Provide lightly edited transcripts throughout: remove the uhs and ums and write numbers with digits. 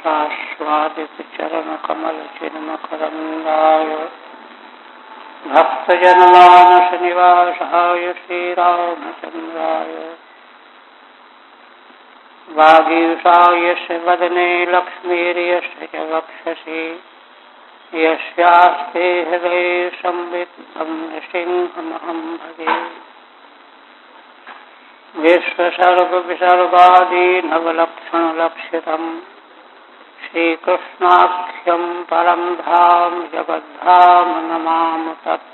शाश्वादितचरणकमलचिन्मकरन्दाय भक्तजनमानसनिवासाय श्रीरामचन्द्राय वागीशाय यस्य वदने लक्ष्मीर्यस्य च वक्षसि यस्यास्ते हृदये संवित् तं नृसिंहमहं भजे। विश्वसर्गविसर्गादीनवलक्षणलक्षितम् श्रीकृष्णाख्यं परं धाम जगद्धाम नमामि तत्।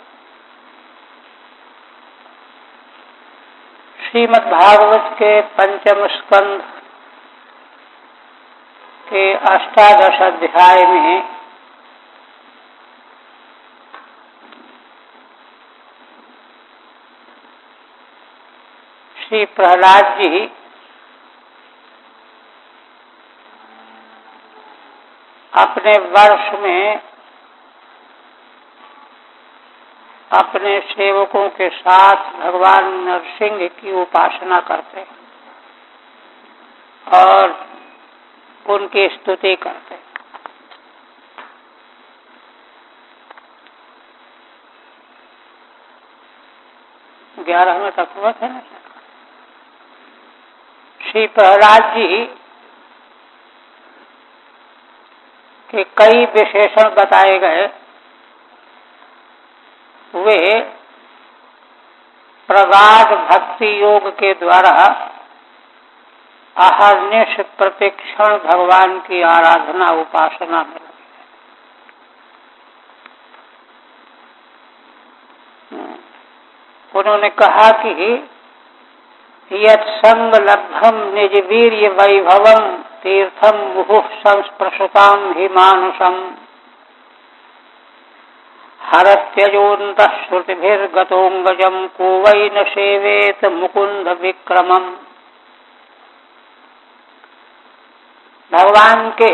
श्रीमद्भागवत के पंचम स्कंध के 18 अध्याय में श्री प्रहलाद जी अपने वर्ष में अपने सेवकों के साथ भगवान नरसिंह की उपासना करते और उनकी स्तुति करते। 11 में तक हुआ था ना। श्री प्रहलाद जी के कई विशेषण बताए गए। वे प्रगाढ़ भक्ति योग के द्वारा अहर्निश प्रतिक्षण भगवान की आराधना उपासना में उन्होंने कहा कि यत्संग लब्धम निज वीर्य वैभवम तीर्थम मुहुः संस्पृशताम हि मानुषम हरत्यजोन्तः श्रुतिभिर्गतोऽङ्गजं को वै न सेवेत मुकुंद विक्रमम। भगवान के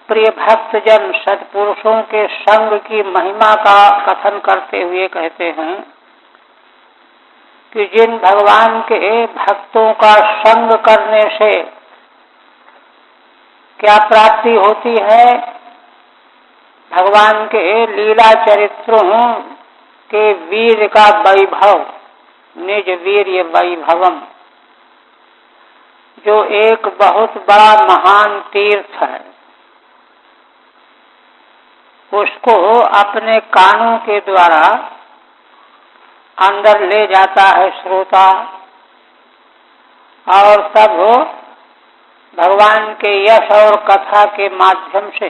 प्रिय भक्तजन सत्पुरुषों के संग की महिमा का कथन करते हुए कहते हैं कि जिन भगवान के भक्तों का संग करने से क्या प्राप्ति होती है, भगवान के लीला चरित्रों के वीर का वैभव, निज वीर्य वैभवम, जो एक बहुत बड़ा महान तीर्थ है, उसको अपने कानों के द्वारा अंदर ले जाता है श्रोता और तब भगवान के यश और कथा के माध्यम से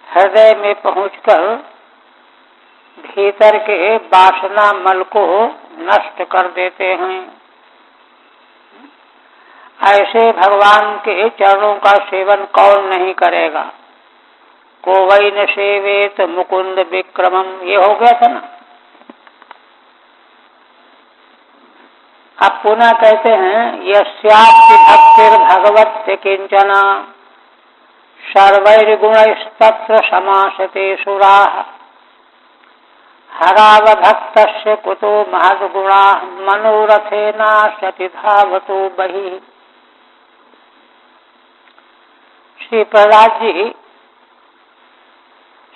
हृदय में पहुंचकर भीतर के वासना मल को नष्ट कर देते हैं। ऐसे भगवान के चरणों का सेवन कौन नहीं करेगा। को वै न सेवेत मुकुंद विक्रमम, ये हो गया था ना। अब पुनः कहते हैं यस्यास्ति भक्तिर्भगवत्य किंचना सर्वैर्गुणैस्तत्र समासते सुराः हरावभक्तस्य कुतो महद्गुणाः मनोरथेनाशति धावतो बहिः। श्री प्रहलाद जी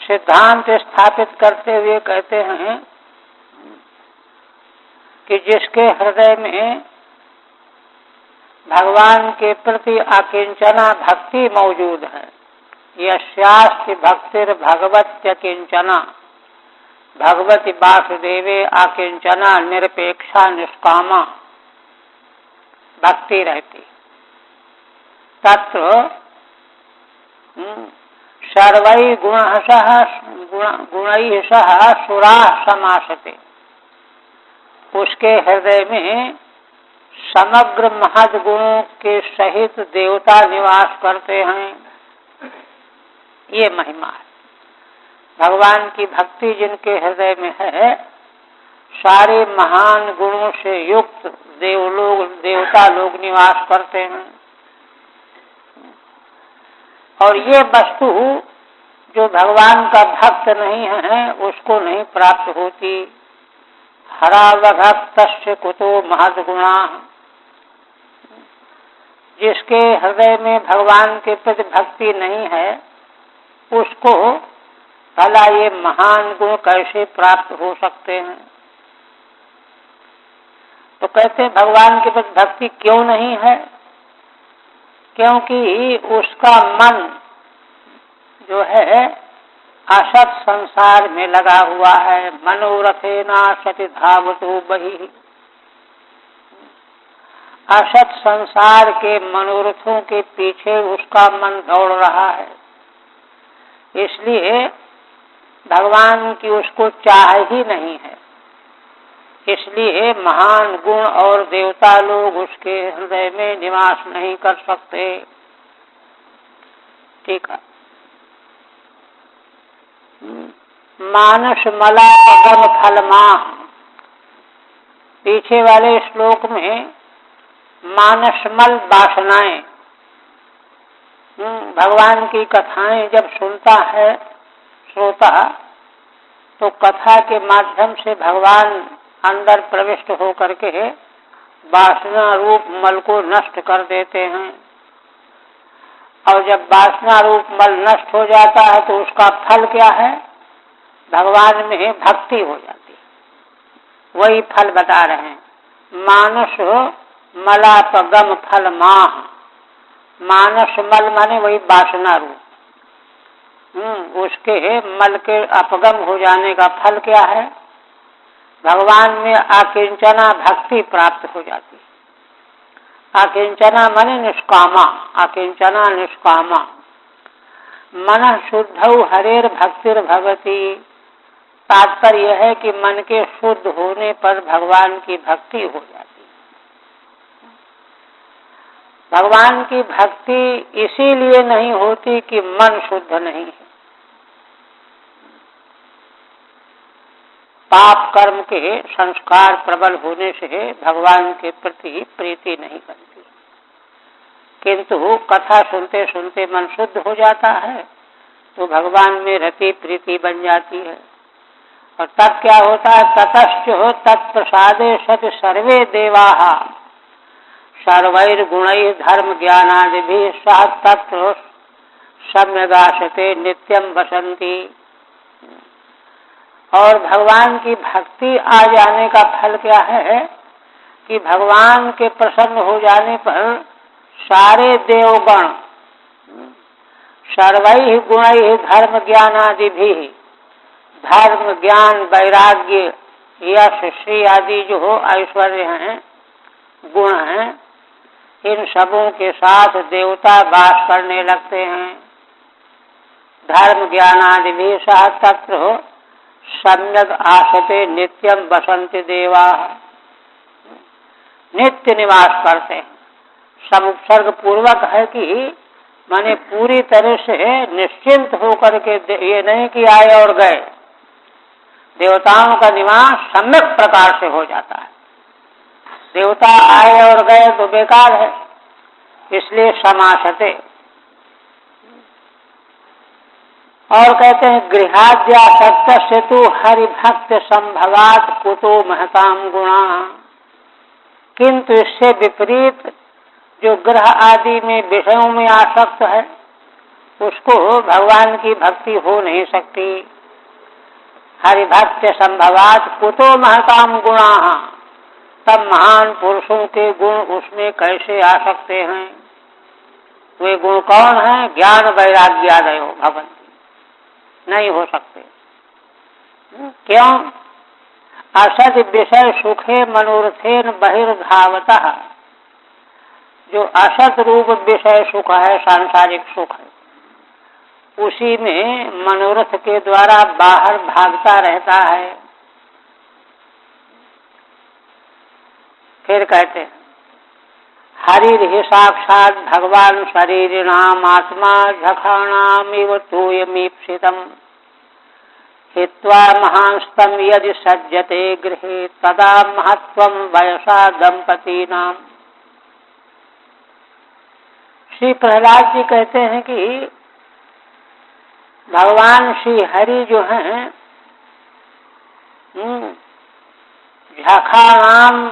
सिद्धांत स्थापित करते हुए कहते हैं कि जिसके हृदय में भगवान के प्रति अकिंचना भक्ति मौजूद है, यस्यास्ति भक्तिर्भगवत्य किंचना, भगवती वासुदेवे अकिंचना निरपेक्षा निष्कामा भक्ति रहती, तत्र सर्वै गुणैः सह सुराः समासते, उसके हृदय में समग्र महद गुणों के सहित देवता निवास करते हैं। ये महिमा है। भगवान की भक्ति जिनके हृदय में है, सारे महान गुणों से युक्त देवता लोग निवास करते हैं। और ये वस्तु जो भगवान का भक्त नहीं है उसको नहीं प्राप्त होती। हरावभक्तस्य कुतो महद्गुणाः, जिसके हृदय में भगवान के प्रति भक्ति नहीं है उसको भला ये महान गुण कैसे प्राप्त हो सकते हैं। तो कहते हैं भगवान के प्रति भक्ति क्यों नहीं है, क्योंकि उसका मन जो है असत संसार में लगा हुआ है। मनोरथे नाशति धावतो बहिः, असत संसार के मनोरथों के पीछे उसका मन दौड़ रहा है, इसलिए भगवान की उसको चाह ही नहीं है। इसलिए महान गुण और देवता लोग उसके हृदय में निवास नहीं कर सकते। ठीक है। मानस मलागम फलमाह, पीछे वाले श्लोक में मानसमल वासनाएं, भगवान की कथाएं जब सुनता है श्रोता तो कथा के माध्यम से भगवान अंदर प्रविष्ट होकर के वासना रूप मल को नष्ट कर देते हैं। और जब वासना रूप मल नष्ट हो जाता है तो उसका फल क्या है, भगवान में भक्ति हो जाती है। वही फल बता रहे हैं। मानस मलापगम फल माह, मानस मल माने वही वासना रूप, उसके मल के अपगम हो जाने का फल क्या है, भगवान में आकिंचना भक्ति प्राप्त हो जाती है। आकिंचना माने निष्कामा, आकिंचना निष्कामा। मन शुद्धौ हरेर भक्तिर भवती, तात्पर्य यह है कि मन के शुद्ध होने पर भगवान की भक्ति हो जाती है। भगवान की भक्ति इसीलिए नहीं होती कि मन शुद्ध नहीं है। पाप कर्म के संस्कार प्रबल होने से भगवान के प्रति प्रीति नहीं बनती, किंतु कथा सुनते सुनते मन शुद्ध हो जाता है तो भगवान में रति प्रीति बन जाती है। और तब क्या होता है, ततश्च तत्प्रसादे सति सर्वे देवाः सर्वैर्गुणैः धर्म ज्ञानादिभिः सह तत्र सम्यगासते नित्यं वसन्ति। और भगवान की भक्ति आ जाने का फल क्या है कि भगवान के प्रसन्न हो जाने पर सारे देवगण सर्वैः गुणैः धर्म ज्ञानादिभिः, धर्म ज्ञान वैराग्य यश श्री आदि जो हो ऐश्वर्य हैं गुण हैं, इन सबों के साथ देवता वास करने लगते हैं। धर्म ज्ञानादि सह तत्र सम्यक आसते नित्यम बसंति देवा, नित्य निवास करते हैं। समुत्सर्ग पूर्वक है कि माने पूरी तरह से निश्चिंत होकर के, ये नहीं कि आए और गए, देवताओं का निवास सम्यक प्रकार से हो जाता है। देवता आए और गए तो बेकार है, इसलिए समासते। और कहते हैं गृहाद्यासक्त से तो हरिभक्त संभवात कुतो महताम गुणा, किंतु इससे विपरीत जो ग्रह आदि में विषयों में आसक्त है उसको भगवान की भक्ति हो नहीं सकती। हरिभक्त संभवात कुतो महताम गुणा, तब महान पुरुषों के गुण उसमें कैसे आ सकते हैं। वे गुण कौन है, ज्ञान वैराग्यादयो भवन्ति, नहीं हो सकते। क्यों, असद विषय सुखे मनोरथेन बहिर्धावतः, जो असत रूप विषय सुख है, सांसारिक सुख है, उसी में मनोरथ के द्वारा बाहर भागता रहता है। फिर कहते हैं हरिर् हि साक्षात् भगवान शरीरिणाम आत्मा झखाणाम इव तोयमीप्सितम् हित्वा महांस्तम यदि सज्जते गृहे तदा महत्वम वयसा दंपतीनाम। श्री प्रहलाद जी कहते हैं कि भगवान श्री हरि जो हैं झखाणाम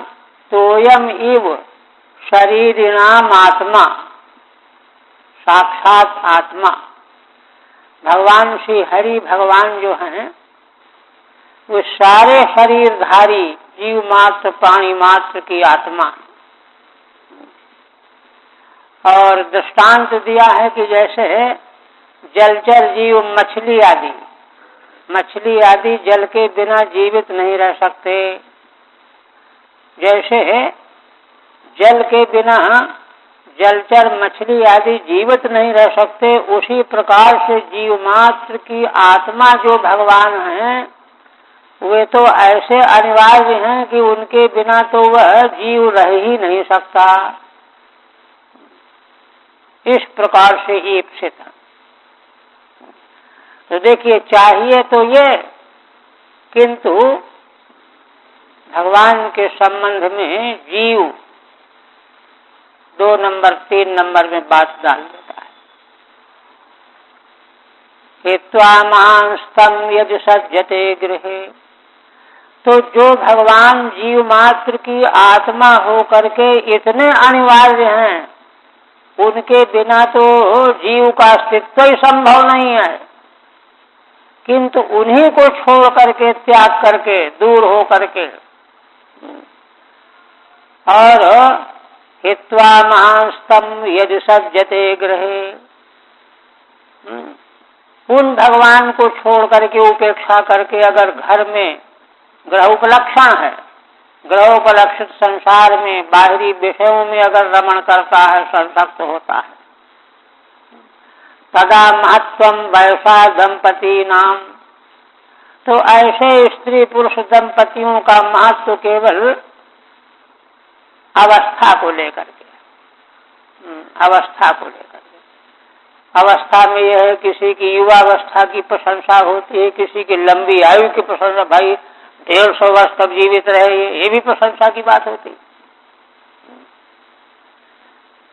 तोयम इव शरीरिणाम आत्मा, साक्षात आत्मा भगवान श्री हरि भगवान जो हैं वो सारे शरीरधारी जीव मात्र प्राणी मात्र की आत्मा। और दृष्टांत दिया है कि जैसे जलचर जीव मछली आदि जल के बिना जीवित नहीं रह सकते, जैसे जल के बिना जलचर मछली आदि जीवित नहीं रह सकते, उसी प्रकार से जीव मात्र की आत्मा जो भगवान हैं वे तो ऐसे अनिवार्य हैं कि उनके बिना तो वह जीव रह ही नहीं सकता। इस प्रकार से ईप्सित है। तो देखिए चाहिए तो ये, किंतु भगवान के संबंध में जीव 2 नंबर 3 नंबर में बात डाल देता है। हित्वा मांस्तम यदि सज्जते गृहे, तो जो भगवान जीव मात्र की आत्मा हो करके इतने अनिवार्य हैं, उनके बिना तो जीव का अस्तित्व ही संभव नहीं है, किंतु उन्हीं को छोड़ करके, त्याग करके, दूर हो करके, और हित्वा महास्तम यदि सज्जते गृहे, उन भगवान को छोड़ करके, उपेक्षा करके अगर घर में ग्रह उपलक्षण है, ग्रहोपलक्षित संसार में बाहरी विषयों में अगर रमण करता है, संतप्त होता है, तदा महत्वम वैसा दंपति नाम, तो ऐसे स्त्री पुरुष दंपतियों का महत्व केवल अवस्था को लेकर के, अवस्था को लेकर के। अवस्था में यह है किसी की युवावस्था की प्रशंसा होती है, किसी की लंबी आयु की प्रशंसा, भाई 150 वर्ष तक जीवित रहे, ये भी प्रशंसा की बात होती।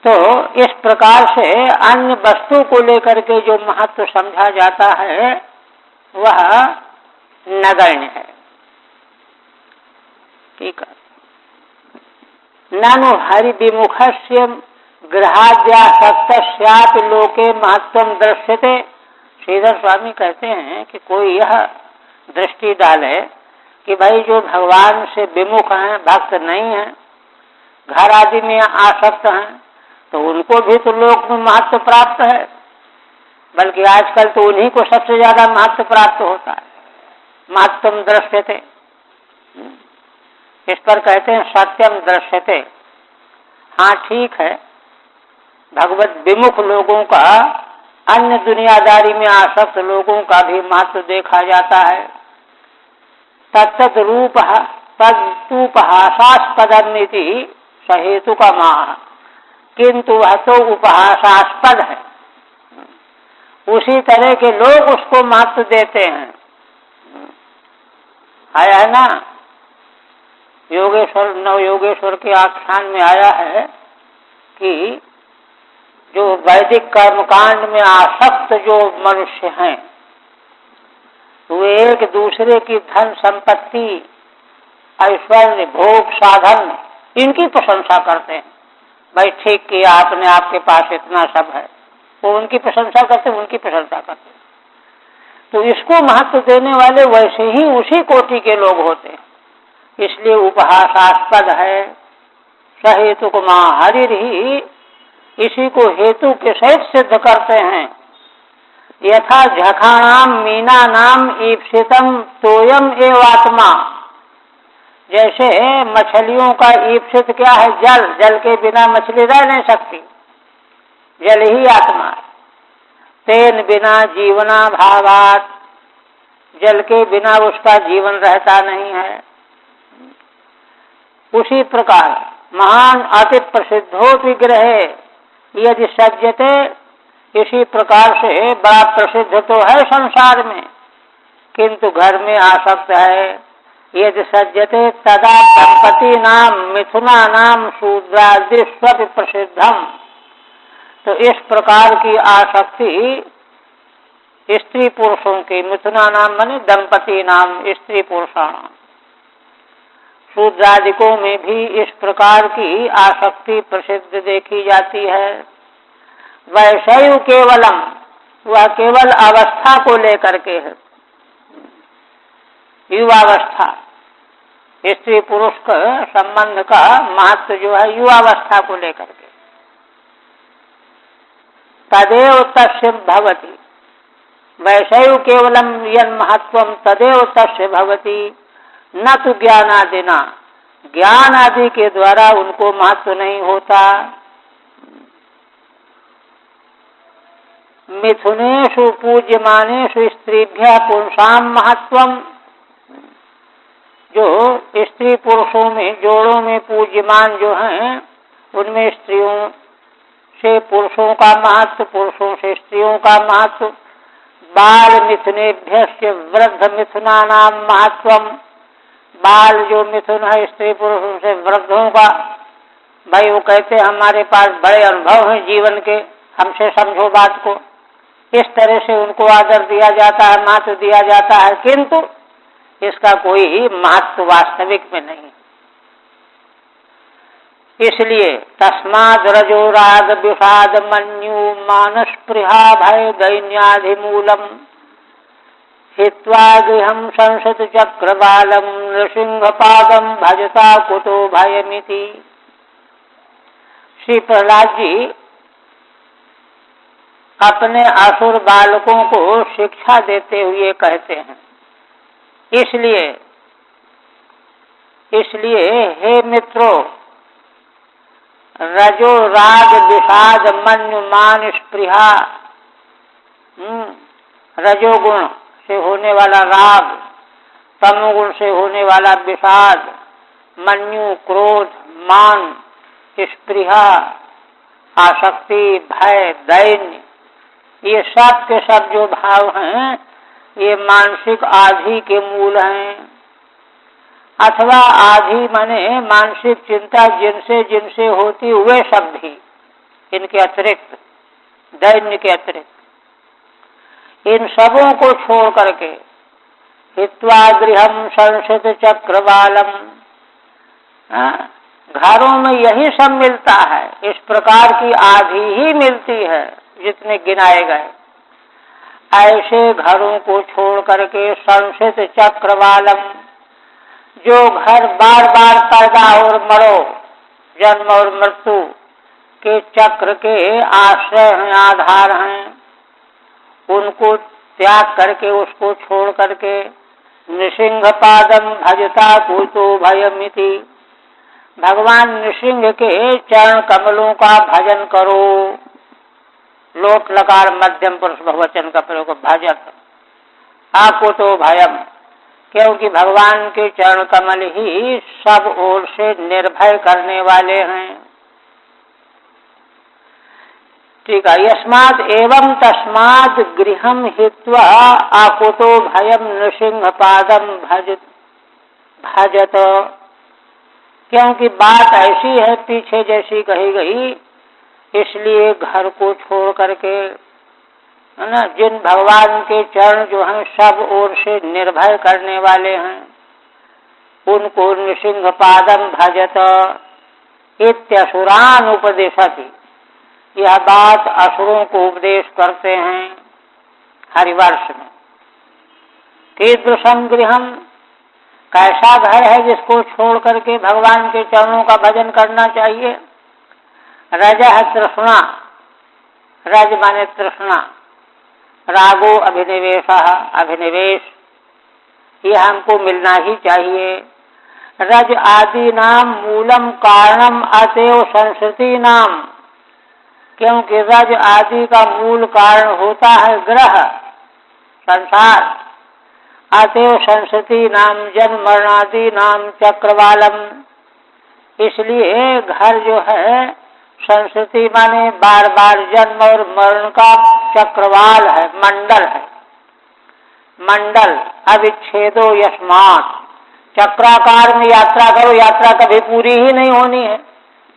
तो इस प्रकार से अन्य वस्तु को लेकर के जो महत्व समझा जाता है वह नगण्य है। ठीक है। ननु हरि विमुखस्य गृहाद्यासक्तस्यापि लोके महत्वम दृश्यते। श्रीधर स्वामी कहते हैं कि कोई यह दृष्टि डाले कि भाई जो भगवान से विमुख हैं, भक्त नहीं हैं, घर आदि में आसक्त हैं, तो उनको भी तो लोक में महत्व प्राप्त है, बल्कि आजकल तो उन्हीं को सबसे ज्यादा महत्व प्राप्त होता है। महत्वम दृश्यते, इस पर कहते हैं सत्यम दृश्यते। हाँ ठीक है, भगवत विमुख लोगों का, अन्य दुनियादारी में आसक्त लोगों का भी महत्व देखा जाता है। तत्त रूप तदुपहासास्पदमिति सहेतु का माह, किंतु वह तो उपहासास्पद है, उसी तरह के लोग उसको महत्व देते हैं। आया है ना, योगेश्वर नवयोगेश्वर के आख्यान में आया है कि जो वैदिक कर्मकांड में आसक्त जो मनुष्य हैं वे एक दूसरे की धन संपत्ति, ऐश्वर्य, भोग, साधन, इनकी प्रशंसा करते हैं। भाई ठीक किया आपने, आपके पास इतना सब है, वो उनकी प्रशंसा करते, उनकी प्रशंसा करते। तो इसको महत्व देने वाले वैसे ही उसी कोटि के लोग होते हैं, इसलिए उपहासास्पद है। सहेतु को मां हरिर ही, इसी को हेतु के सहित सिद्ध करते हैं। यथा झखाणाम मीना नाम ईप्सितम तोयम एवात्मा, जैसे मछलियों का ईप्सित क्या है, जल, जल के बिना मछली रह नहीं सकती, जल ही आत्मा। तेन बिना जीवना भावात, जल के बिना उसका जीवन रहता नहीं है। उसी प्रकार महान अति प्रसिद्धो विग्रह यदि सज्जते, इसी प्रकार से बड़ा प्रसिद्ध तो है संसार में, किंतु घर में आसक्त है। यदि सज्जते तदा दंपति नाम मिथुना नाम शूद्रादिस्वपि प्रसिद्धम, तो इस प्रकार की आसक्ति स्त्री पुरुषों की, मिथुना नाम माने दंपति नाम, स्त्री पुरुषाणाम, शूद्रादिकों में भी इस प्रकार की आसक्ति प्रसिद्ध देखी जाती है। वैषयु केवलम, वह केवल अवस्था को लेकर के है, युवावस्था, स्त्री पुरुष का संबंध का महत्व जो है युवावस्था को लेकर के। तदेव तस्य भवति, वैषयु केवलम यन महत्वम तदेव तस्य भवति, न तो ज्ञानादिना, ज्ञान आदि के द्वारा उनको महत्व नहीं होता। मिथुनेषु पूज्यमानेषु स्त्रीभ्यः पुरुषां महत्वम, जो स्त्री पुरुषों में जोड़ों में पूज्यमान जो हैं उनमें स्त्रियों से पुरुषों का महत्व, पुरुषों से स्त्रियों का महत्व। बाल मिथुनेभ्यश्च वृद्ध मिथुनानां महत्वम, बाल जो मिथुन है स्त्री पुरुषों से वृद्धों का, भाई वो कहते हमारे पास बड़े अनुभव हैं जीवन के, हमसे समझो बात को, इस तरह से उनको आदर दिया जाता है, महत्व दिया जाता है, किंतु इसका कोई ही महत्व वास्तविक में नहीं। इसलिए तस्माद् रजो राग विषाद मन्यु मानस्पृहा भय दैन्याधिमूलम हित्वा गृहं संसत चक्रवालम नृसिंहपादम भजता कुतो भयमिति। श्री प्रहलाद जी अपने असुर बालकों को शिक्षा देते हुए कहते हैं, इसलिए हे मित्रों, रजो राग विषाद मन्यु मान स्पृहा, रजोगुण से होने वाला राग, तमोगुण से होने वाला विषाद, मन्यु क्रोध, मान, स्पृहा आसक्ति, भय, दैन्य, ये सब के सब जो भाव हैं ये मानसिक आधि के मूल हैं। अथवा आधि माने मानसिक चिंता जिनसे जिनसे होती हुए सब भी, इनके अतिरिक्त, दैन्य के अतिरिक्त, इन सबों को छोड़ करके हित्वा गृहम संसत चक्रवालम, घरों में यही सब मिलता है, इस प्रकार की आधि ही मिलती है जितने गिनाए गए। ऐसे घरों को छोड़ करके संसित चक्रवालम, जो घर बार बार पैदा और मरो, जन्म और मृत्यु के चक्र के आश्रय हैं, आधार हैं, उनको त्याग करके, उसको छोड़ करके नृसिंह पादम भजता कुतो भयमिति, भगवान नृसिंह के चरण कमलों का भजन करो। लोट लकार मध्यम पुरुष बहुवचन का प्रयोग, भजत आकुतो भयम, क्योंकि भगवान के चरण कमल ही सब ओर से निर्भय करने वाले हैं। ठीक है, यस्मात् एवं तस्मात् गृहं हित्वा आकुतो भयम नृसिंह पादम भजत, क्योंकि बात ऐसी है पीछे जैसी कही गई, इसलिए घर को छोड़ करके, है ना, जिन भगवान के चरण जो हैं सब ओर से निर्भय करने वाले हैं, उनको नृसिंह पादम भजत इत्यसुरान उपदेशति, यह बात असुरों को उपदेश करते हैं हरिवर्ष में। कीदृशं गृहम, कैसा घर है जिसको छोड़ करके भगवान के चरणों का भजन करना चाहिए। रजः तृष्णा, रज माने तृष्णा, रागो अभिनिवेशः, अभिनिवेश, यह हमको मिलना ही चाहिए। रज आदि नाम मूलम कारणम अतएव संस्कृति नाम, क्योंकि रज आदि का मूल कारण होता है ग्रह, संसार, अतएव संस्कृति नाम जन्म मरणादि नाम चक्रवालम, इसलिए घर जो है संस्कृति माने बार बार जन्म और मरण का चक्रवाल है, मंडल है, मंडल अविच्छेदो यस्मात्, चक्राकार में यात्रा करो, यात्रा कभी पूरी ही नहीं होनी है,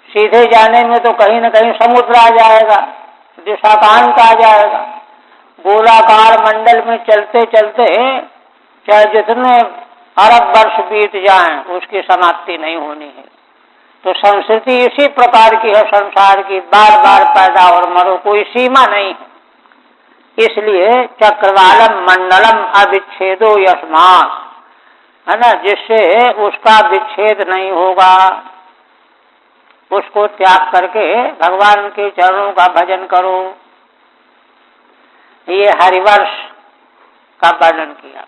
सीधे जाने में तो कहीं न कहीं समुद्र आ जाएगा, दिशाकांत आ जाएगा। गोलाकार मंडल में चलते चलते चाहे जितने अरब वर्ष बीत जाएं, उसकी समाप्ति नहीं होनी है। तो संस्कृति इसी प्रकार की है संसार की, बार बार पैदा और मरो, कोई सीमा नहीं है। इसलिए चक्रवालम मंडलम अविच्छेदो यस्मात्, है ना, जिससे उसका विच्छेद नहीं होगा। उसको त्याग करके भगवान के चरणों का भजन करो। ये हरिवर्ष का वर्णन किया।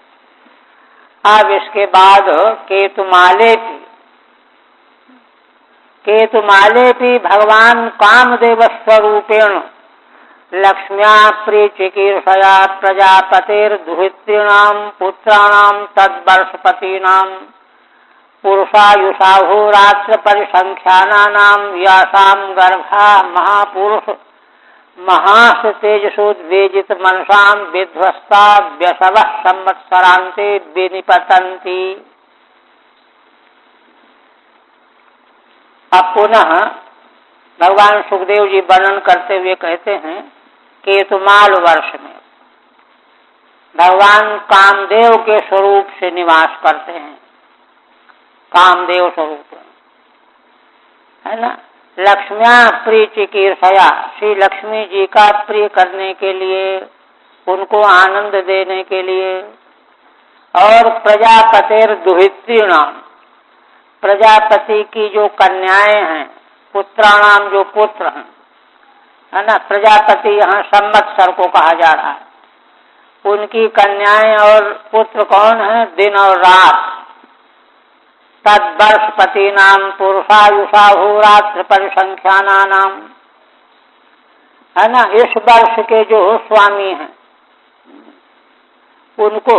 अब इसके बाद केतुमाले भी भगवान कामदेव स्वरूपेण लक्ष्म्या प्रिय चिकीर्षया प्रजापतेर्दुहितॄणां पुत्राणां तद्वर्षपतीनां पुरुषायुषाहोरात्र परिसंख्यानानां यासां गर्भा महापुरुष महास तेजसोद्वेजित मनसां विध्वस्ता व्यसवः संवत्सरान्ते विनिपतन्ति। अब पुनः भगवान सुखदेव जी वर्णन करते हुए कहते हैं, केतुमाल वर्ष में भगवान कामदेव के स्वरूप से निवास करते हैं। कामदेव स्वरूप है ना। लक्ष्म्या प्रिय चिकीर्षया, श्री लक्ष्मी जी का प्रिय करने के लिए, उनको आनंद देने के लिए, और प्रजापतेर दुहितॄणाम, प्रजापति की जो कन्याएं हैं, पुत्राणाम जो पुत्र हैं, है ना, प्रजापति यहाँ संवत्सर को कहा जा रहा है, उनकी कन्याएं और पुत्र कौन है? दिन और रात। तद्वर्षपति नाम पुरुषायुषाहोरात्र परिसंख्यानानाम, है ना, इस वर्ष के जो स्वामी हैं उनको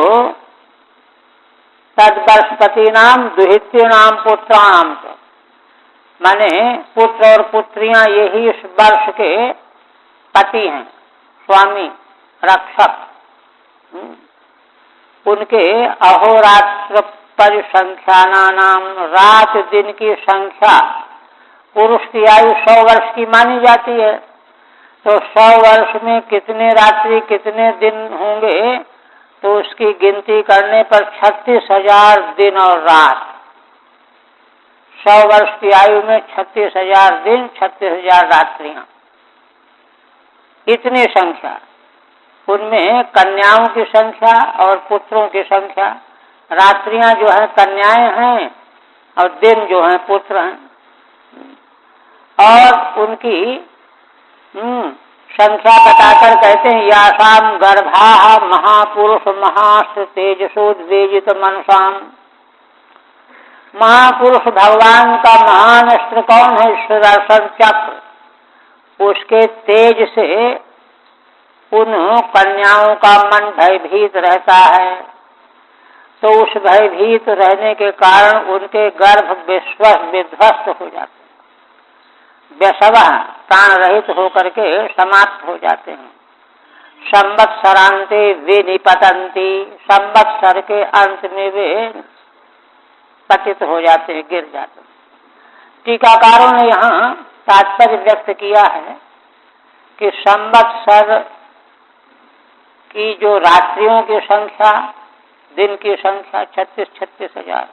तद्वर्षपति नाम दुहितॄणाम पुत्राणाम, माने पुत्र और पुत्रियां यही इस वर्ष के पति हैं, स्वामी, रक्षक। उनके अहोरात्र परिसंख्यानानाम, रात दिन की संख्या, पुरुष की आयु 100 वर्ष की मानी जाती है, तो 100 वर्ष में कितने रात्रि कितने दिन होंगे, तो उसकी गिनती करने पर 36,000 दिन और रात। 100 वर्ष की आयु में 36,000 दिन, 36,000 रात्रियां, इतनी संख्या। उनमें कन्याओं की संख्या और पुत्रों की संख्या, रात्रियां जो है कन्याएं हैं और दिन जो है पुत्र हैं, और उनकी संख्या बताकर कहते हैं, यासाम गर्भा महापुरुष महास तेजसोद्वेजित मनसाम। महापुरुष भगवान का महान अस्त्र कौन है? सुदर्शन चक्र। उसके तेज से उन कन्याओं का मन भयभीत रहता है, तो उस भयभीत रहने के कारण उनके गर्भ विध्वस्त हो जाते हैं, व्यसवा प्राण रहित होकर के समाप्त हो जाते हैं। संवत्सरांते विनिपतन्ति, संवत्सर के अंत में वे पतित हो जाते हैं, गिर जाते हैं। टीकाकारों ने यहाँ तात्पर्य व्यक्त किया है कि संवत्सर की जो रात्रियों की संख्या, दिन की संख्या 36,000,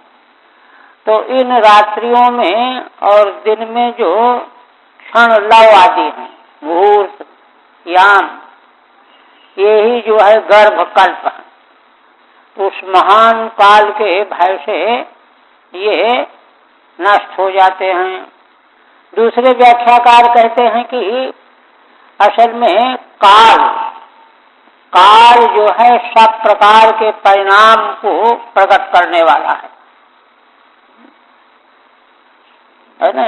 तो इन रात्रियों में और दिन में जो क्षण लव आदि हैं, मुहूर्त याम, यही जो है गर्भकल्प है। उस महान काल के भय से ये नष्ट हो जाते हैं। दूसरे व्याख्याकार कहते हैं कि असल में काल जो है सब प्रकार के परिणाम को प्रकट करने वाला है ना।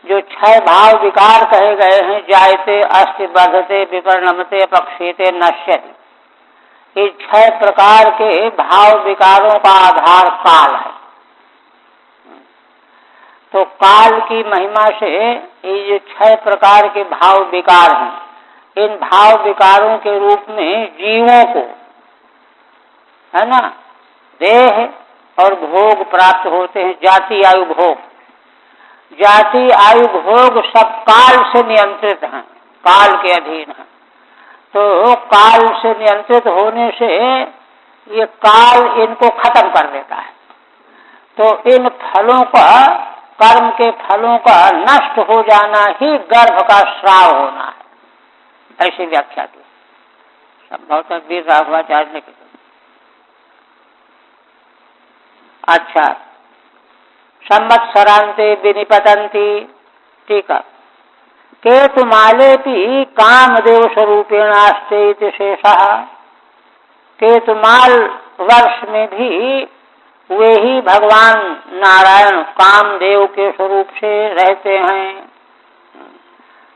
जो 6 भाव विकार कहे गए हैं, जायते अस्ति वर्धते विपरिणमते अपक्षीयते नश्यते, इस 6 प्रकार के भाव विकारों का आधार काल है। तो काल की महिमा से ये जो 6 प्रकार के भाव विकार हैं, इन भाव विकारों के रूप में जीवों को, है ना, देह और भोग प्राप्त होते हैं। जाति आयु भोग, जाति आयु भोग सब काल से नियंत्रित हैं, काल के अधीन हैं। तो काल से नियंत्रित होने से ये काल इनको खत्म कर देता है, तो इन फलों का, कर्म के फलों का नष्ट हो जाना ही गर्भ का श्राव होना है, ऐसी व्याख्या की संभवतः वीर राघवाचार्य ने की। अच्छा, संवत्सरांते विनिपतंती, ठीक है। केतुमालेपि कामदेव स्वरूपेण आस्ते शेषः, केतुमाल वर्ष में भी वे ही भगवान नारायण कामदेव के स्वरूप से रहते हैं।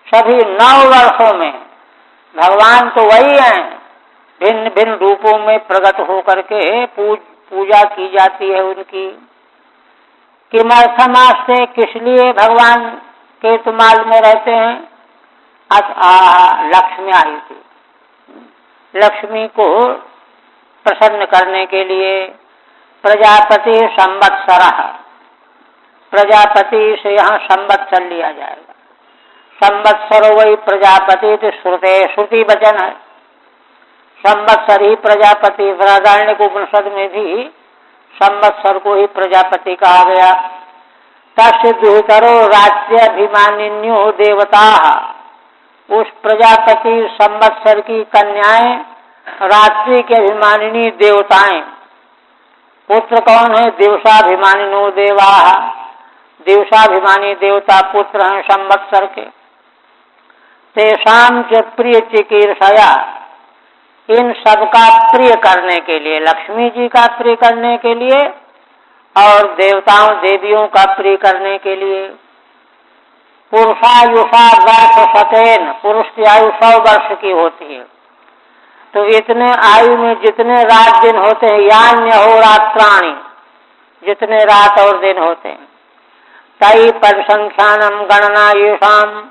सभी 9 वर्षों में भगवान तो वही हैं, भिन्न भिन्न रूपों में प्रकट होकर के पूजा की जाती है उनकी। किमर्थमास्ते, किस लिए भगवान केतुमाल में रहते हैं? लक्ष्मी आई थी, लक्ष्मी को प्रसन्न करने के लिए। प्रजापति संवत्सरः, प्रजापति से यहाँ संवत्सर लिया जाएगा। संवत्सर वही प्रजापति, तो श्रुति वचन है, संवत्सर ही प्रजापति। बृहदारण्यक उपनिषद में भी संवत्सर को ही प्रजापति कहा गया। तस्य दुहितरो राज्याभिमानिन्यो देवता, उस प्रजापति संवत्सर की कन्याएं रात्रि के अभिमानिनी देवताएं। पुत्र कौन है? दिवसाभिमानिनो देवा, दिवसाभिमानी देवता पुत्र हैं संवत्सर के। तेषां च प्रिय चिकीर्षया, इन सबका प्रिय करने के लिए, लक्ष्मी जी का प्रिय करने के लिए और देवताओं देवियों का प्रिय करने के लिए। पुरुषायुषा वर्ष शतेन, पुरुष की आयु 100 वर्ष की होती है। तो इतने आयु में जितने रात दिन होते हैं, यान्य हो रात्राणी, जितने रात और दिन होते हैं, तई परिसंख्यानम गणना येषाम,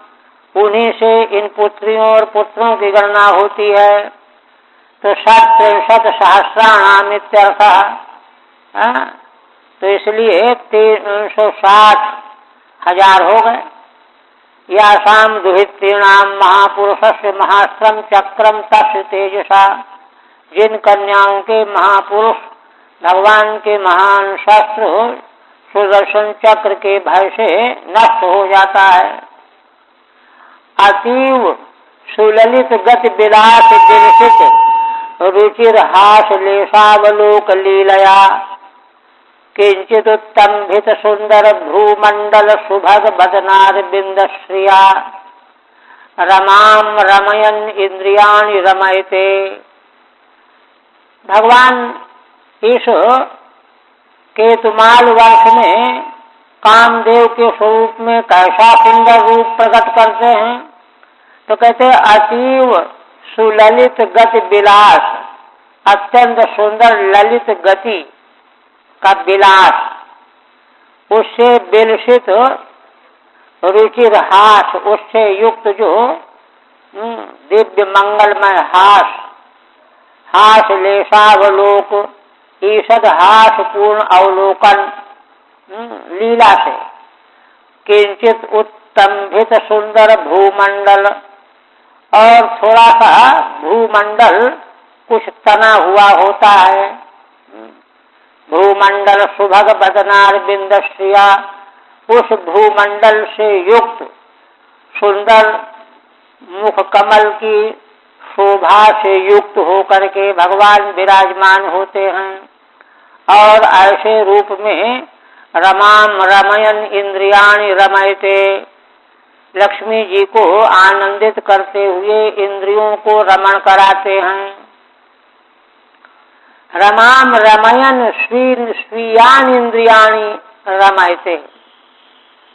उन्हीं से इन पुत्रियों और पुत्रों की गणना होती है। तो 67 सहस्राणाम इत्यर्थः, तो इसलिए 360,000 हो गए। यासाम दुहित्रीणाम महापुरुषस्य महास्त्रम चक्रम तस्य तेजसा, जिन कन्याओं के महापुरुष भगवान के महान शस्त्र सुदर्शन चक्र के भय से नष्ट हो जाता है। अतीव सुललित गति विलास विलसित रुचिर हास लेशावलोक लीलया, किंचित उत्तंभित सुंदर भ्रूमंडल सुभग बदनार बिंद श्रिया, रमाम रमयन इंद्रियाणि रमयते। भगवान इस केतुमाल वर्ष में कामदेव के स्वरूप में कैसा सुंदर रूप प्रकट करते हैं? तो कहते हैं अतीव सुललित गति विलास, अत्यंत सुंदर ललित गति का विलास, उससे विलसित रुचिर हास, उससे युक्त जो दिव्य मंगलमय हास, हास लेशावलोक, ईषद हास पूर्ण अवलोकन लीला से, किंचित उत्तंभित सुंदर भूमंडल, और थोड़ा सा भूमंडल कुछ तना हुआ होता है। भूमंडल सुभग बदनार बिंद श्रिया, उस भूमंडल से युक्त सुंदर मुख कमल की शोभा से युक्त होकर के भगवान विराजमान होते हैं। और ऐसे रूप में रमाम रमयन इंद्रियाणि रमयते, लक्ष्मी जी को आनंदित करते हुए इंद्रियों को रमण कराते हैं। रमाम रमयन स्वीयान इंद्रियाणि रमयते,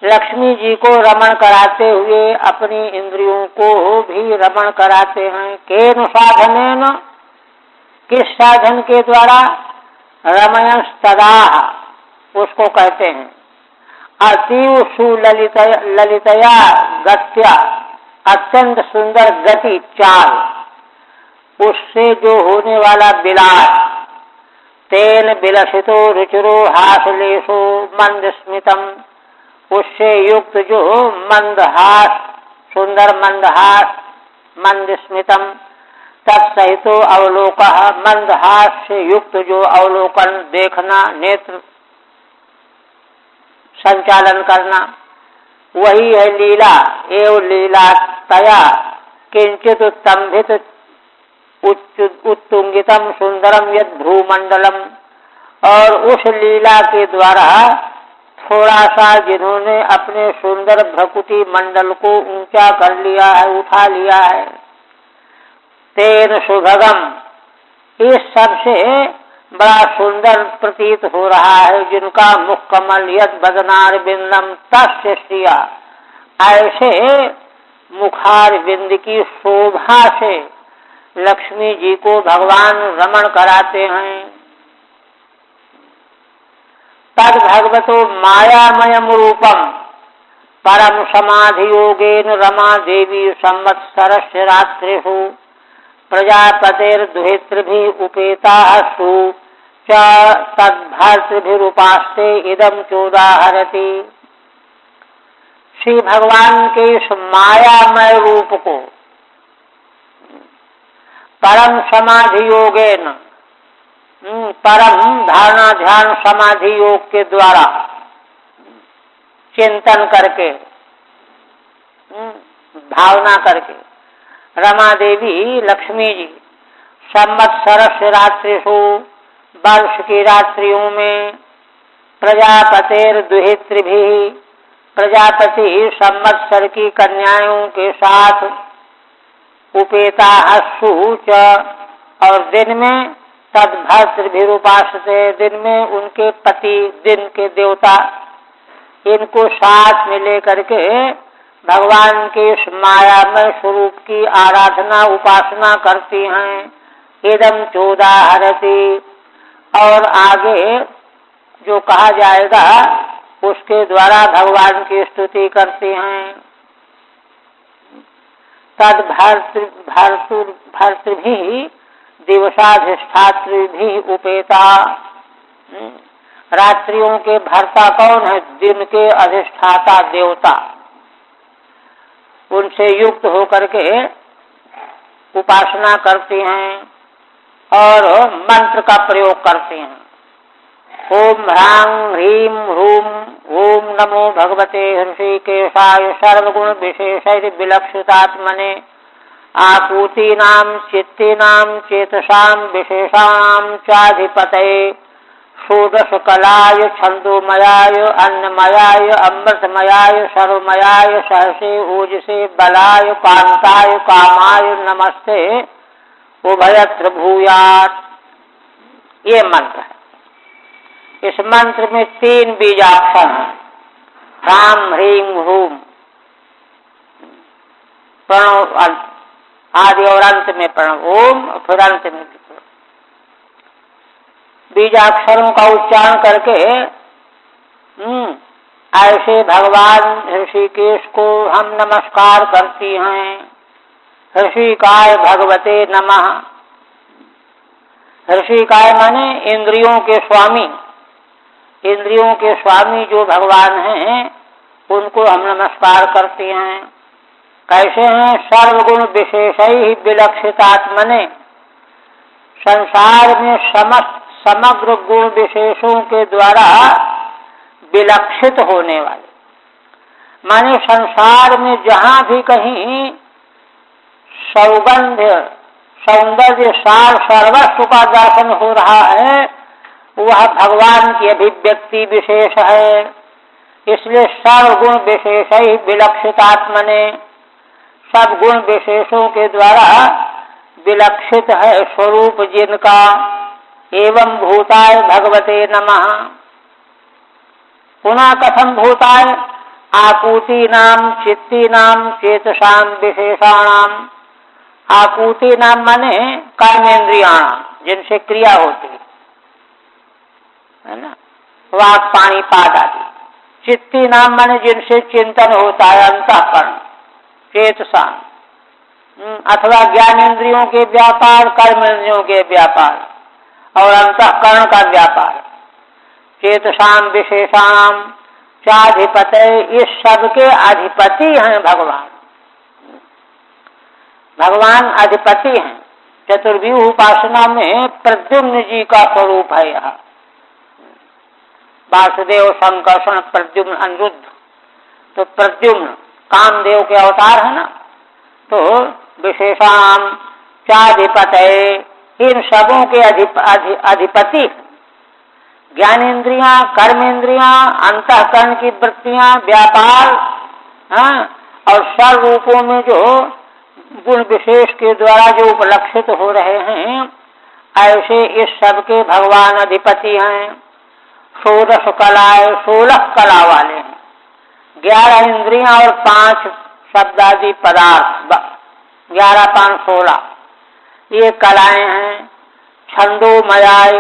लक्ष्मी जी को रमण कराते हुए अपनी इंद्रियों को भी रमण कराते हैं। केन साधनेन, किस साधन के द्वारा? रमयन तदा, उसको कहते हैं अतीव सुललितया गत्या, अत्यंत सुंदर गति चाल, उससे जो होने वाला विलास। तेन विलसितो रुचिरो हासलेशो मंद स्मितम, उससे युक्त जो मंदहास, सुंदर मंदहास, मंद स्मितम, तत्सहितो अवलोकः, मंदहास से युक्त जो अवलोकन, देखना, नेत्र, संचालन करना, वही है लीला। एवं लीला तया किंचित उत्तंभित उत्तुंगितम सुंदरम यद भ्रूमंडलम, और उस लीला के द्वारा थोड़ा सा जिन्होंने अपने सुंदर भ्रकुटी मंडल को ऊंचा कर लिया है, उठा लिया है, तेन सुभगम, इस सबसे बड़ा सुंदर प्रतीत हो रहा है जिनका मुख कमल यद बदनार बिंदम तस्य श्रिया, ऐसे मुखार बिंद की शोभा से लक्ष्मी जी को भगवान रमण कराते हैं। तद भगवतो मायामयम रूपम परम समाधि योगेन रमा देवी संवत्सरस्य रात्रिषु प्रजापतेर्दुहितृभिः उपेतासु च तद्भर्तृभिरुपास्ते इदं चोदाहरति। श्री भगवान के इस मायामय रूप को परम समाधि योगेन, परम धारणा ध्यान समाधि योग के द्वारा चिंतन करके, भावना करके रमा देवी लक्ष्मी जी संवत्सरस्य रात्रिषु, वर्ष की रात्रियों में, प्रजापतेर्दुहितृभिः, प्रजापति संवत्सर की कन्याओं के साथ, उपेतासु च, और दिन में, तद्भर्तृभिरुपासते, दिन में उनके पति, दिन के देवता, इनको साथ में लेकर के भगवान के इस मायामय स्वरूप की आराधना उपासना करती हैं। इदम चोदाहरति, और आगे जो कहा जाएगा उसके द्वारा भगवान की स्तुति करती हैं। तद भर्तृभिः दिवसाधिष्ठातृभिः उपेता, रात्रियों के भर्ता कौन है? दिन के अधिष्ठाता देवता, उनसे युक्त होकर के उपासना करती हैं और मंत्र का प्रयोग करती हैं। ओम ह्रां ह्रीं ह्रूं ओम नमो भगवते हृषिकेशाय सर्वगुण विशेषैर्विलक्षितात्मने आपूतीनां चित्तीनां चेतसां विशेषाणां चाधिपतये षोडश कलाय छंदोमयाय अन्नमयाय अमृतमयाय सर्वमयाय सहसे ओजसे बलाय कांताय कामाय नमस्ते उभयत्र भूयात्। ये मंत्र है। इस मंत्र में 3 बीजाक्षर हैं, ह्रां ह्रीं ह्रूं, प्रणव आदि और अंत में प्रणव, ओम फिर अंत में बीजाक्षरों का उच्चारण करके ऐसे भगवान ऋषिकेश को हम नमस्कार करती हैं। ऋषिकाय भगवते नमः। ऋषिकाय माने इंद्रियों के स्वामी, इंद्रियों के स्वामी जो भगवान हैं उनको हम नमस्कार करते हैं। कैसे हैं? सर्वगुण विशेषैः विलक्षितात्मने, संसार में समग्र गुण विशेषों के द्वारा विलक्षित होने वाले, माने संसार में जहाँ भी कहीं सौगंध्य सौंदर्य सार सर्वस्व का दर्शन हो रहा है वह भगवान की अभिव्यक्ति विशेष है। इसलिए सर्वगुण विशेष ही विलक्षितात्मने, सब गुण विशेषों के द्वारा विलक्षित है स्वरूप जिनका। एवं भूताय भगवते नमः। पुनः कथम भूताय? आकूति नाम चित्ती नाम चेतसां विशेषाणाम। आकूति नाम माने कर्मेंद्रियाणाम, जिनसे क्रिया होती है ना, वाक पानी पाद आदि। चित्ती नाम माने जिनसे चिंतन होता है, अंतःकरण, चेतसा, अथवा ज्ञानेन्द्रियों के व्यापार, कर्मेंद्रियों के व्यापार और अंतःकरण का व्यापार। चेतसां विशेषाणाम चाधिपते, इस सब के अधिपति हैं भगवान। भगवान अधिपति हैं। चतुर्व्यूह उपासना में प्रद्युम्न जी का स्वरूप है। यह वासुदेव, संकर्षण, प्रद्युम्न, अनिरुद्ध। तो प्रद्युम्न कामदेव के अवतार है ना। तो विशेषाम चाधिपतये, इन सबों के अधिपति, ज्ञानेन्द्रियां, कर्मेंद्रियां, अंतःकरण की वृत्तियां, व्यापार, और सर्व रूपों में जो गुण विशेष के द्वारा जो उपलक्षित हो रहे हैं, ऐसे इस सब के भगवान अधिपति हैं। 16 कलाएं, 16 कला वाले हैं। 11 इंद्रियां और 5 शब्दादि पदार्थ, 11 5 16, ये कलाएं हैं। छंदोमयाय,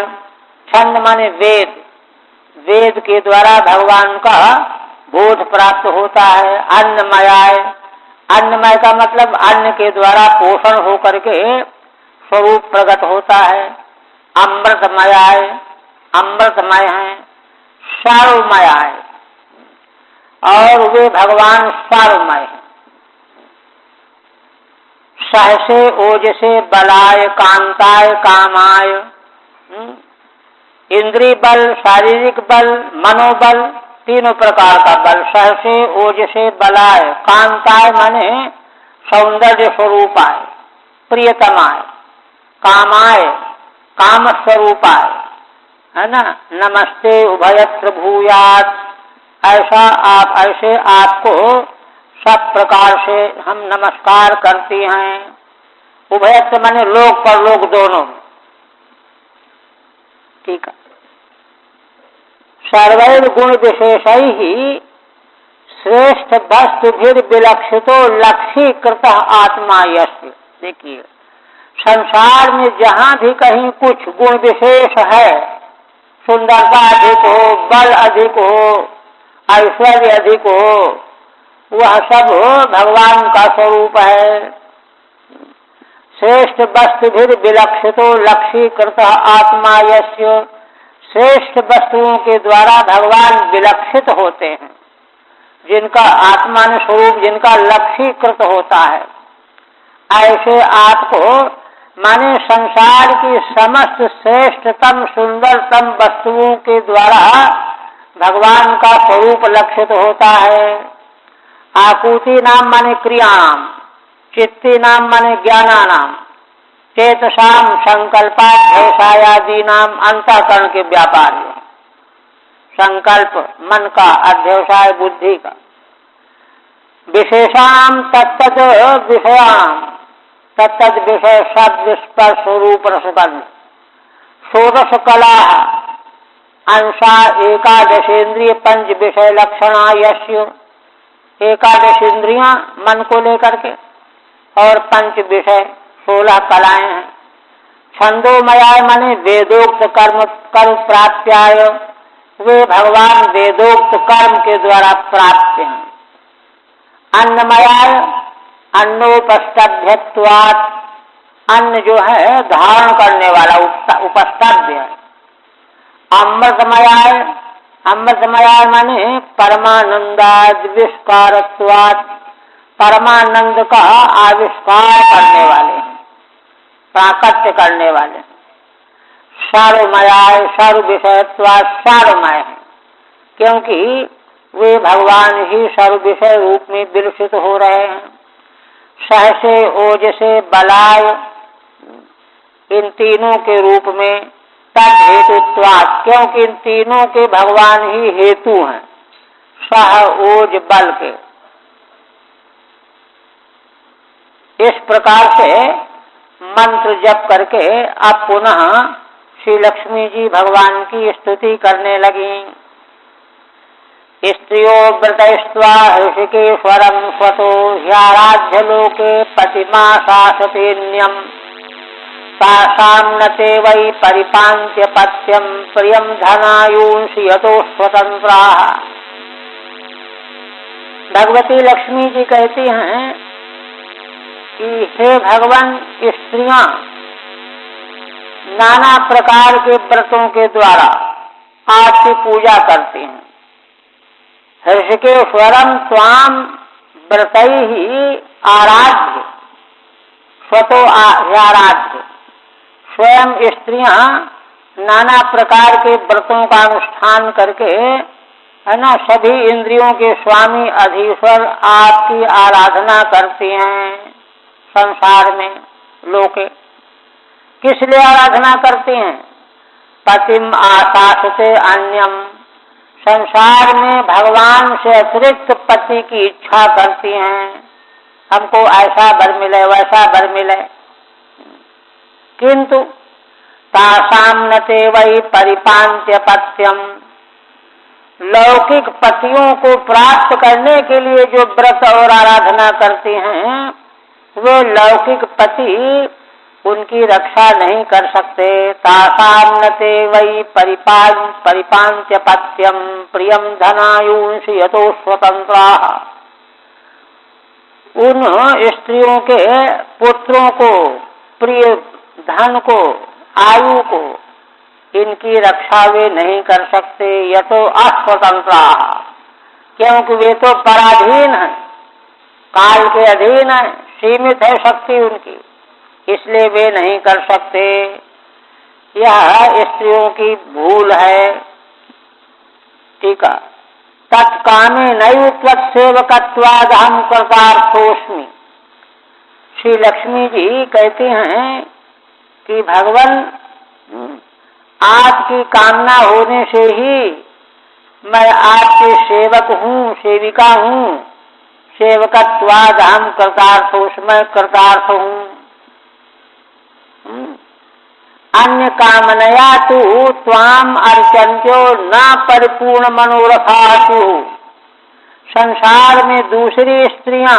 छंद माने वेद, वेद के द्वारा भगवान का बोध प्राप्त होता है। अन्नमयाय, अन्नमय का मतलब अन्न के द्वारा पोषण होकर के स्वरूप प्रकट होता है। अमृतमयाय, अमृतमय है। सर्वमयाय, और वे भगवान सर्वमय हैं। सहसे, ओजसे, बलाय, कांताय, कामाय, इंद्रिय बल, शारीरिक बल, मनोबल, तीनों प्रकार का बल। सहसे, ओजसे, बलाय, कांताय माने सौंदर्य स्वरूपाय, प्रियतमाय, कामाय, काम स्वरूपाय, है ना। नमस्ते उभयत्र भूयात्, ऐसे आपको सब प्रकार से हम नमस्कार करते हैं। उभयत्र माने लोक परलोक दोनों। ठीक है। सर्वैर गुण विशेषैहि श्रेष्ठ वस्तुभिर विलक्षितो लक्षीकृत आत्मा यस्य। देखिए, संसार में जहाँ भी कहीं कुछ गुण विशेष है, सुंदरता अधिक हो, बल अधिक हो, ऐश्वर्य अधिक हो, वह सब भगवान का स्वरूप है। श्रेष्ठ वस्तुभिर विलक्षितो लक्षीकृत आत्मा यस्य, श्रेष्ठ वस्तुओं के द्वारा भगवान विलक्षित होते हैं, जिनका आत्मा स्वरूप जिनका लक्षीकृत होता है। ऐसे आपको माने संसार की समस्त श्रेष्ठतम सुंदरतम वस्तुओं के द्वारा भगवान का स्वरूप लक्षित होता है। आकुति नाम माने क्रियाणाम, चित्ती नाम माने ज्ञानानाम, चेतसाम संकल्पाध्यवसायादि नाम अंतःकरण के व्यापारी। संकल्प मन का, अध्यवसाय बुद्धि का। विशेषाम तत्त विषयाम, तत्त विषय शब्द स्पर्श रूप रसगंध। 16 कला अंशा एकादशेन्द्रिय पंच विषय लक्षणा यस्य। 11 इंद्रियां मन को लेकर के और 5 विषय 16 कलाएं हैं। छंदोमयाय माने वेदोक्त कर्म प्राप्त्याय, वे भगवान वेदोक्त कर्म के द्वारा प्राप्त हैं। अन्नमयाय, अन्नोपस्तभ्यत्वात्, अन्न जो है धारण करने वाला उपस्तभ्य है। अमृतमयाय, अमृतमयाय माने परमानंदाविष्कारत्वात्, परमानंद का आविष्कार करने वाले हैं, प्राकट्य करने वाले। सर्वमयाय, सर्व विषयत्वात् सर्वमय है, क्योंकि वे भगवान ही सर्व विषय रूप में विलक्षित हो रहे हैं। सहसे, ओजसे, बलाय, इन तीनों के रूप में तद हेतुत्वात्, क्योंकि इन तीनों के भगवान ही हेतु हैं। सह, ओज, बल के। इस प्रकार से मंत्र जप करके अब पुनः श्री लक्ष्मी जी भगवान की स्तुति करने लगी। स्त्रियो व्रतस्त्वा ऋषिकेश्वरं स्वतो ह्याराध्य लोके पतिमा शासतेन्यम् तासां न ते वै परिपान्त्य पत्यं प्रियं धनायुंसि यतो स्वतंत्राः। भगवती लक्ष्मी जी कहती हैं कि हे भगवान, स्त्रियां नाना प्रकार के व्रतों के द्वारा आपकी पूजा करती हैं। ऋषिकेश्वरम त्वाम व्रतैहि आराध्य स्वतो आराध्य। स्वयं स्त्रियां नाना प्रकार के व्रतों का अनुष्ठान करके, है ना, सभी इंद्रियों के स्वामी अधीश्वर आपकी आराधना करती हैं संसार में लोके। किस लिए आराधना करती हैं? पतिम आशासते अन्यम, संसार में भगवान से अतिरिक्त पति की इच्छा करती हैं, हमको ऐसा वर मिले वैसा वर मिले। किंतु तासाम न ते वै परिपान्त्य पत्यम, लौकिक पतियों को प्राप्त करने के लिए जो व्रत और आराधना करती हैं, वे लौकिक पति उनकी रक्षा नहीं कर सकते। तासाम न ते वै परिपान्त्य पत्यम प्रियम धनायुंष यतो स्वतंत्राः, उन स्त्रियों के पुत्रों को, प्रिय धन को, आयु को, इनकी रक्षा वे नहीं कर सकते। यतो अस्वतंत्राः, क्योंकि वे तो पराधीन हैं, काल के अधीन है, सीमित है शक्ति उनकी, इसलिए वे नहीं कर सकते। यह स्त्रियों की भूल है। ठीक है। तत्कामे नैव त्वत्सेवकत्वाद् अहं कृतार्थोऽस्मि। श्री लक्ष्मी जी कहती हैं कि भगवान, आपकी कामना होने से ही मैं आपके सेवक हूँ, सेविका हूँ। सेवकत्वाद् अहं कृतार्थोऽस्मि, मैं कृतार्थ हूँ। अन्य कामनया तु त्वाम अर्चन्त्यो न परिपूर्ण मनोरथासु। संसार में दूसरी स्त्रियां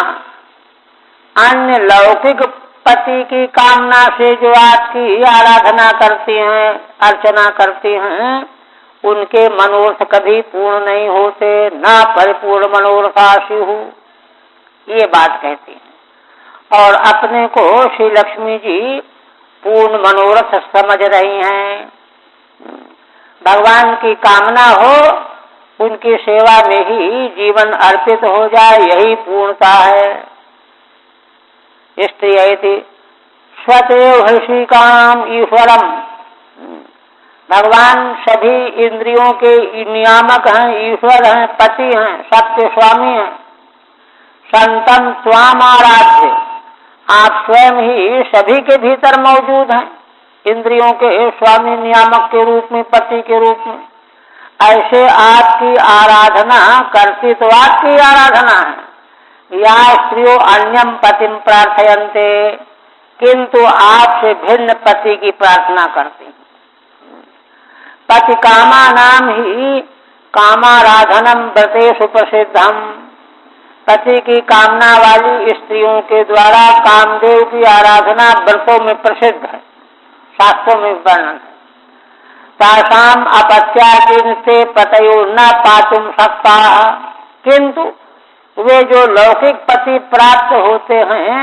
अन्य लौकिक पति की कामना से जो आपकी आराधना करती हैं, अर्चना करती हैं, उनके मनोरथ कभी पूर्ण नहीं होते। न परिपूर्ण मनोरथासु, ये बात कहती हैं। और अपने को श्री लक्ष्मी जी पूर्ण मनोरथ समझ रही हैं। भगवान की कामना हो, उनकी सेवा में ही जीवन अर्पित हो जाए, यही पूर्णता है। स्त्रियेति स्वतेव हृषिकाम ईश्वरम, भगवान सभी इंद्रियों के नियामक हैं, ईश्वर हैं, पति हैं, सबके स्वामी हैं। संतम त्वाम आराध्य, आप स्वयं ही सभी के भीतर मौजूद हैं, इंद्रियों के स्वामी नियामक के रूप में, पति के रूप में। ऐसे आपकी आराधना करती तो आपकी आराधना है। या स्त्रियों अन्यम पतिम प्रार्थयन्ते, किंतु आपसे भिन्न पति की प्रार्थना करती हैं। पति कामा नाम ही कामाराधनम व्रतेषु प्रसिद्धम, पति की कामना वाली स्त्रियों के द्वारा कामदेव की आराधना व्रतों में प्रसिद्ध है, शास्त्रों में वर्णन है। तासाम अपत्याकिन्ते पतयो न पातुम सकता, किंतु वे जो लौकिक पति प्राप्त होते हैं,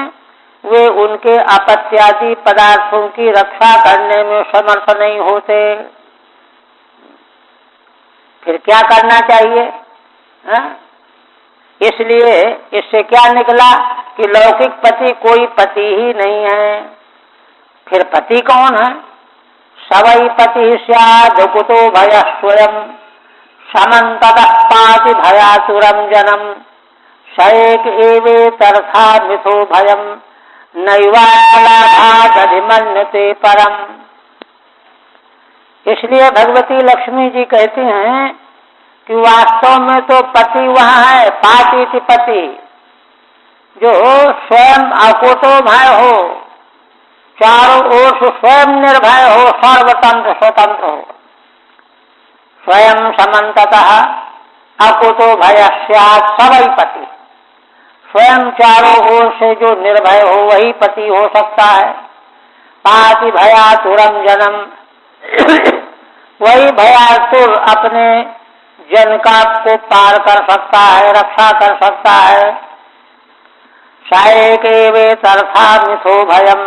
वे उनके अपत्यादि पदार्थों की रक्षा करने में समर्थ नहीं होते। फिर क्या करना चाहिए? इसलिए इससे क्या निकला कि लौकिक पति कोई पति ही नहीं है। फिर पति कौन है? सवै पति स्याद् कुतो भय स्वयं, समन्ततः पाति भयातुरं जनम, सएक एवेतर्था मिथो भयम, नैवालाभादधिमन्यते परम। इसलिए भगवती लक्ष्मी जी कहती हैं कि वास्तव में तो पति वह है, पाति पति, जो स्वयं अकुतो भय हो, चारों ओर से स्वयं निर्भय हो, सर्वतंत्र स्वतंत्र हो। स्वयं समन्ततः अकुतो भय स्यात् सवै पति, स्वयं चारों ओर से जो निर्भय हो वही पति हो सकता है। पाति भयातुरम जनम, वही भयातुर अपने जनका को पार कर सकता है, रक्षा कर सकता है। साएक एवेतर्था मिथो भयम,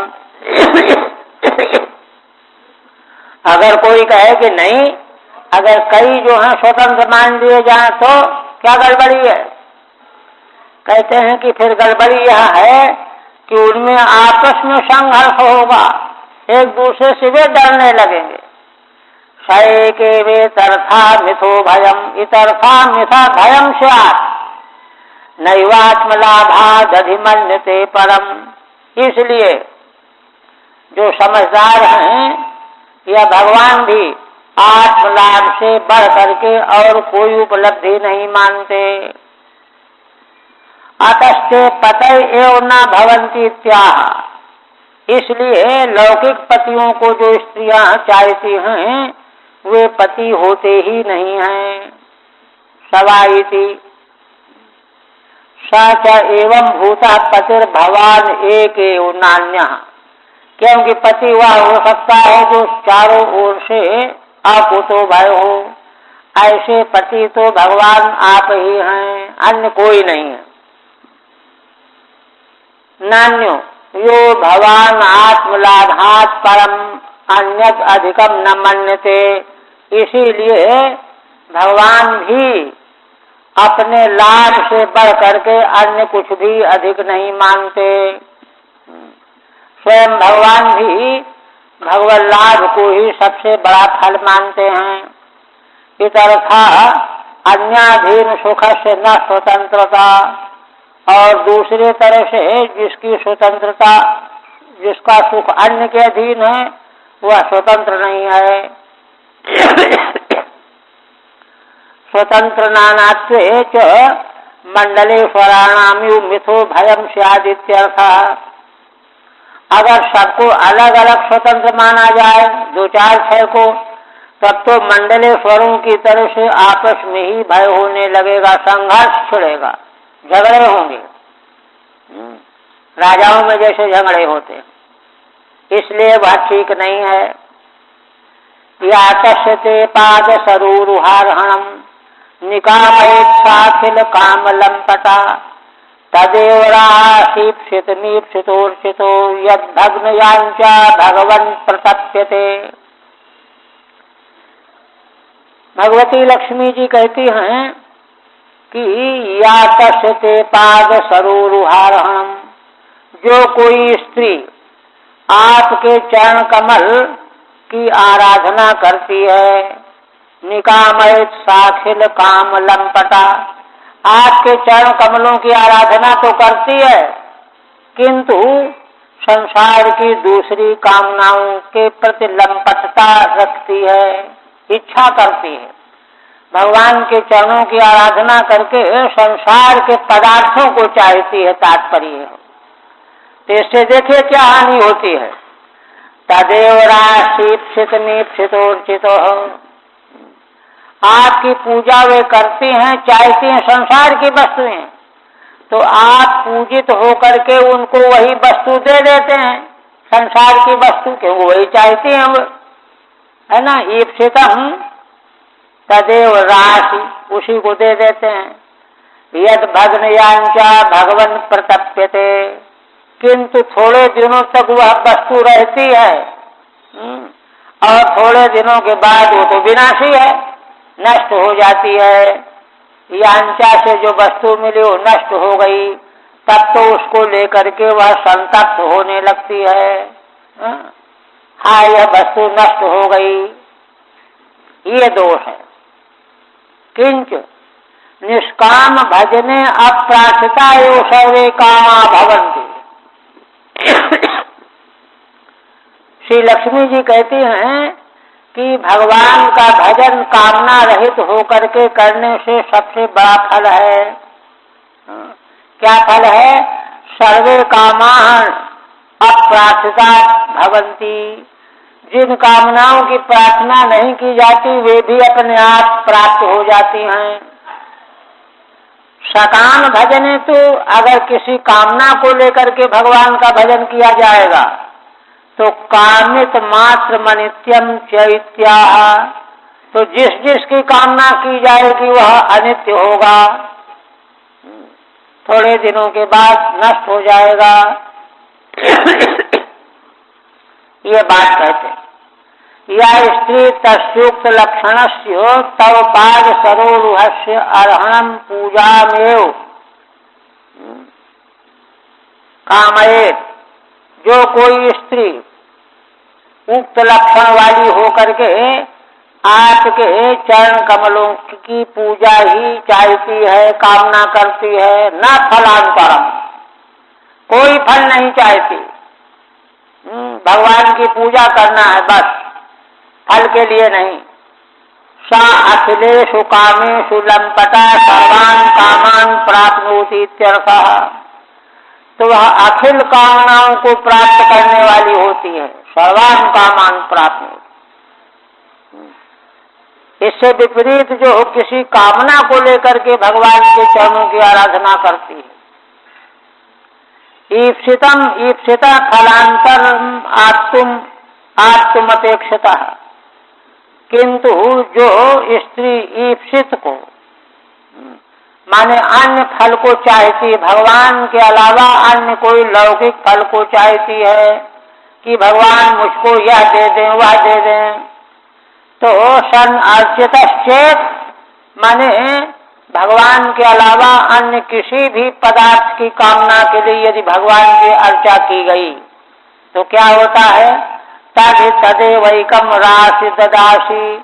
अगर कोई कहे कि नहीं, अगर कई जो है स्वतंत्र मान लिए जाए तो क्या गड़बड़ी है? कहते हैं कि फिर गड़बड़ी यह है कि उनमें आपस में संघर्ष होगा, एक दूसरे से वे डरने लगेंगे। सैके वेतर्था मिथो भयम इतर्था मिथा भयम स्यात् नैवात्मलाभादधिमन्यते परम। इसलिए जो समझदार हैं या भगवान भी आत्मलाभ से बढ़ करके और कोई उपलब्धि नहीं मानते। अतस्ते पतय एव न भवन्ति इत्याह। इसलिए लौकिक पतियों को जो स्त्रियां चाहती हैं वे पति होते ही नहीं हैं। सवाइति सच एवं भूता पतिर्भवान एक एव नान्यः। क्योंकि पति वह हो सकता है जो चारों ओर से अकुतो भय हो, ऐसे पति तो भगवान आप ही हैं, अन्य कोई नहीं है। नान्यो यो भवान आत्मलाभात् परम अन्यत् अधिकम न मन्यते। इसीलिए भगवान भी अपने लाभ से बढ़ करके अन्य कुछ भी अधिक नहीं मानते। स्वयं भगवान भी भगवत लाभ को ही सबसे बड़ा फल मानते हैं। इतर्था अन्याधीन सुख से न स्वतंत्रता, और दूसरे तरह से जिसकी स्वतंत्रता, जिसका सुख अन्य के अधीन है वह स्वतंत्र नहीं है। स्वतंत्र नानात्वे च मंडलेश्वराणाम्यु मिथो भयम स्यादित्यर्थः। अगर सबको अलग अलग स्वतंत्र माना जाए, दो चार छह को, तब तो मंडलेश्वरों की तरह से आपस में ही भय होने लगेगा, संघर्ष छिड़ेगा, झगड़े होंगे, राजाओं में जैसे झगड़े होते हैं। इसलिए वह ठीक नहीं है। या तस्ते पाद सरूरुहारहणम निकामयेत्साखिल कामलंपटा तदेव राशीप्सित मीप्सितोर्चितो यद्भग्नयाञ्चा भगवन् प्रतप्यते। भगवती लक्ष्मी जी कहती हैं कि या तस्ते पाद सरोरुहारहणम, जो कोई स्त्री आपके चरण कमल की आराधना करती है, निकामयत साखिल काम लंपटा, आपके चरण कमलों की आराधना तो करती है किंतु संसार की दूसरी कामनाओं के प्रति लंपटता रखती है, इच्छा करती है। भगवान के चरणों की आराधना करके संसार के पदार्थों को चाहती है, तात्पर्य हो। तो इससे देखिए क्या हानि होती है। तदेव राशीप्सित मीप्सितोर्चितो, आपकी पूजा वे करती हैं, चाहती हैं संसार की वस्तुएं, तो आप पूजित होकर के उनको वही वस्तु दे देते हैं, संसार की वस्तु, क्योंकि वही चाहती हैं वो, है ना। ईप्सितम तदेव राशि, उसी को दे देते हैं। यद भग्नयाञ्चा भगवन् प्रतप्यते, किंतु थोड़े दिनों तक वह वस्तु रहती है और थोड़े दिनों के बाद वो तो विनाशी है, नष्ट हो जाती है। यांचा से जो वस्तु मिली वो नष्ट हो गई, तब तो उसको लेकर के वह संतप्त होने लगती है। हाँ, यह वस्तु नष्ट हो गई, ये दोष है। किंच निष्काम भजने अप्रार्थिता एव सर्वे कामा भवन्ति। श्री लक्ष्मी जी कहती हैं कि भगवान का भजन कामना रहित होकर के करने से सबसे बड़ा फल है। क्या फल है? सर्वे कामाः अप्रार्थिता भवन्ति। जिन कामनाओं की प्रार्थना नहीं की जाती वे भी अपने आप प्राप्त हो जाती हैं। सकाम भजने तो अगर किसी कामना को लेकर के भगवान का भजन किया जाएगा तो कामित मात्र मनित्यम चैत्याः, तो जिस जिसकी कामना की जाएगी वह अनित्य होगा, थोड़े दिनों के बाद नष्ट हो जाएगा। ये बात कहते। या स्त्री तस्युक्त लक्षणस्य तव पाद सरोरुहस्य अर्हणम पूजामेव कामयेत्। जो कोई स्त्री उक्त लक्षण वाली होकर के आपके चरण कमलों की पूजा ही चाहती है, कामना करती है, न फलांतरम, कोई फल नहीं चाहती। भगवान की पूजा करना है बस, फल के लिए नहीं। सा अखिलेषु कामेषु लंपटा सर्वान् कामान् प्राप्नोति इत्यर्थः। तो वह अखिल कामनाओं को प्राप्त करने वाली होती है, सर्वान् कामान् प्राप्नोति। इससे विपरीत जो किसी कामना को लेकर के भगवान के चरणों की आराधना करती है, ईप्सितम ईप्सिता फलांतर आत्मअपेक्षिता, किंतु जो स्त्री ईप्सित को माने अन्य फल को चाहती, भगवान के अलावा अन्य कोई लौकिक फल को चाहती है कि भगवान मुझको यह दे दें वह दे दें, तो सन अर्चित चेत माने भगवान के अलावा अन्य किसी भी पदार्थ की कामना के लिए यदि भगवान की अर्चा की गई तो क्या होता है? तद तदेवैकम राशि ददासी,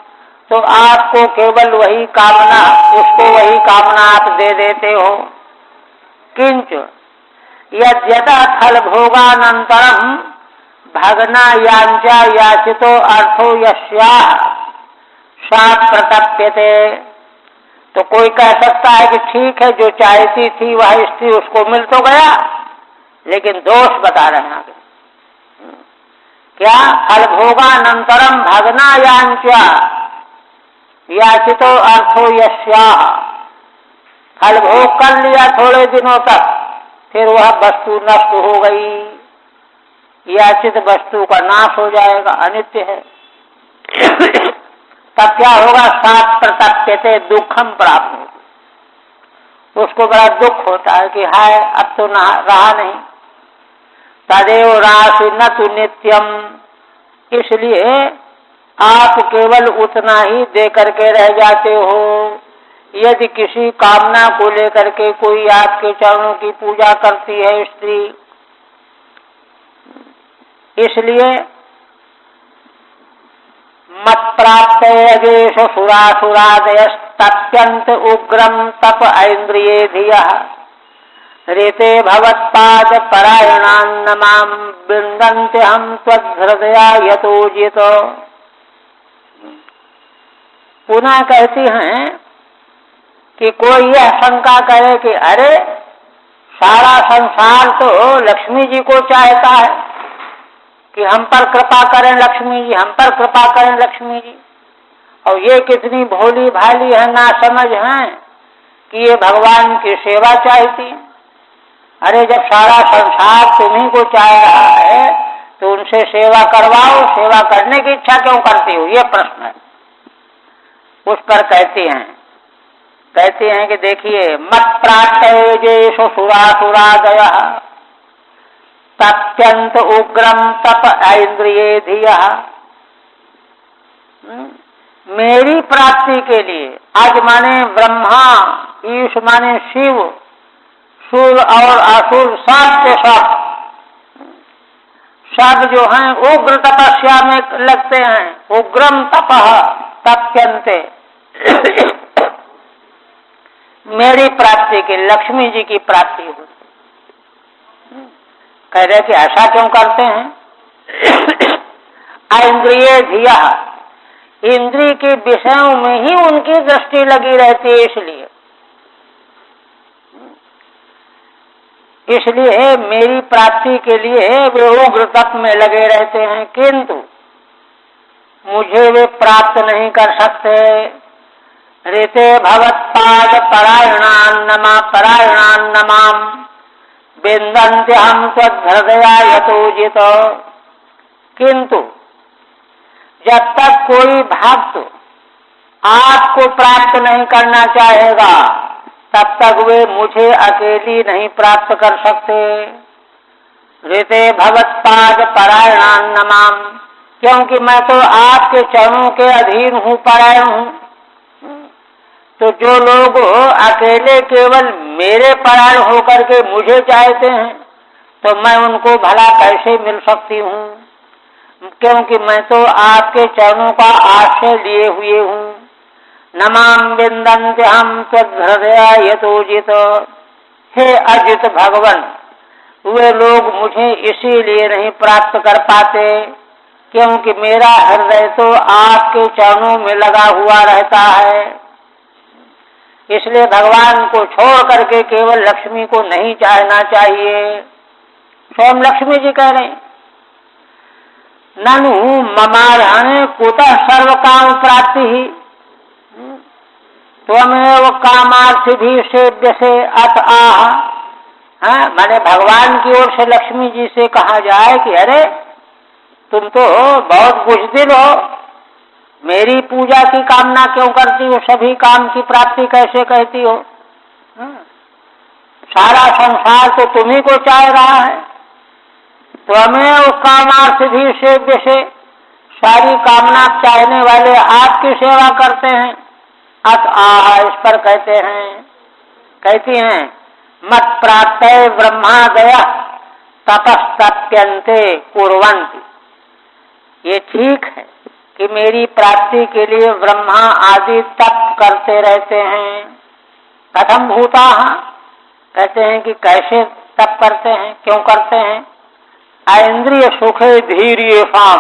तो आपको केवल वही कामना, उसको वही कामना आप दे देते हो। किंच यद्यथा फल भोगानंतरम भगना यांचा याचितो अर्थो यस्याः सा प्रतप्यते। तो कोई कह सकता है कि ठीक है, जो चाहती थी वह स्त्री उसको मिल तो गया, लेकिन दोष बता रहे हैं क्या? फल भोगानंतरम भगना यांचा याचितो अर्थो यस्याः, फल भोग कर लिया थोड़े दिनों तक, फिर वह वस्तु नष्ट हो गई, याचित वस्तु का नाश हो जाएगा, अनित्य है। तब क्या होगा? सात प्रतप्यते दुखम प्राप्त होगी, उसको बड़ा दुख होता है कि हाय अब तो रहा नहीं। तदेव राशि न तु नित्यम, इसलिए आप केवल उतना ही दे करके रह जाते हो। यदि किसी कामना को लेकर के कोई आपके चरणों की पूजा करती है स्त्री, इसलिए मत प्राप्त यजेश सुरासुरादयस्तत्यंत उग्रम तप ऐन्द्रिये धियः ऋते भवत्पाद परायणान्नमाम बिंदन्ते हम त्वद्हृदया यतोजित। पुनः कहती हैं कि कोई यह शंका करे कि अरे सारा संसार तो लक्ष्मी जी को चाहता है कि हम पर कृपा करें लक्ष्मी जी, हम पर कृपा करें लक्ष्मी जी, और ये कितनी भोली भाली है, ना समझ हैं कि ये भगवान की सेवा चाहती। अरे जब सारा संसार तुम्ही को चाह रहा है तो उनसे सेवा करवाओ, सेवा करने की इच्छा क्यों करती हो, ये प्रश्न है। उस पर कहती हैं कि देखिए मत प्राप्त सुरासुरादयः तत्यंत उग्रम तप ऐन्द्रिये धियः, मेरी प्राप्ति के लिए, आज माने ब्रह्मा, ईश माने शिव, सुर और असुर सब के सब जो हैं उग्र तपस्या में लगते हैं। उग्रम तपः तप्यन्ते, मेरी प्राप्ति के, लक्ष्मी जी की प्राप्ति हो। कह रहे कि ऐसा क्यों करते हैं? इंद्रिय धिया, इंद्रिय के विषयों में ही उनकी दृष्टि लगी रहती है, इसलिए मेरी प्राप्ति के लिए वे उग्र तप में लगे रहते हैं, किंतु मुझे वे प्राप्त नहीं कर सकते। ऋते भवत्पाद परायणान्नमाम बिंदन्ते हम त्वद्हृदया यतोजित। किंतु जब तक कोई भक्त आपको प्राप्त नहीं करना चाहेगा तब तक वे मुझे अकेली नहीं प्राप्त कर सकते। ऋते भवत्पाद परायणान्नमाम, क्योंकि मैं तो आपके चरणों के अधीन हूँ, परायण हूँ। तो जो लोग अकेले केवल मेरे परायण होकर के मुझे चाहते हैं तो मैं उनको भला कैसे मिल सकती हूँ। क्योंकि मैं तो आपके चरणों का आश्रय लिए हुए हूँ। नमाम बिंदन्त्यहम त्वद्हृदय यतोजित। हे अजित भगवन, वे लोग मुझे इसीलिए नहीं प्राप्त कर पाते क्योंकि मेरा हृदय तो आपके चरणों में लगा हुआ रहता है। इसलिए भगवान को छोड़ करके केवल लक्ष्मी को नहीं चाहना चाहिए। स्वयं लक्ष्मी जी कह रहे हैं, ननु ममारहणे कुतः सर्व काम प्राप्ति ही त्वमेव कामार्थी भी सेव्य से अत आह। माने भगवान की ओर से लक्ष्मी जी से कहा जाए कि अरे तुम तो बहुत बुझदिल हो, मेरी पूजा की कामना क्यों करती हो, सभी काम की प्राप्ति कैसे कहती हो? सारा संसार तो तुम्ही को चाह रहा है। त्वमेव कामार्थ भी सेव्य से, सारी कामना चाहने वाले आपकी सेवा करते हैं। अत आह, इस पर कहती हैं मत प्राप्त ब्रह्मादय तपस्तप्यन्ते कुर्वन्ति। ये ठीक है कि मेरी प्राप्ति के लिए ब्रह्मा आदि तप करते रहते हैं। कथम भूताः, कहते हैं कि कैसे तप करते हैं, क्यों करते हैं? इंद्रिय सुखे धीर्य फाम,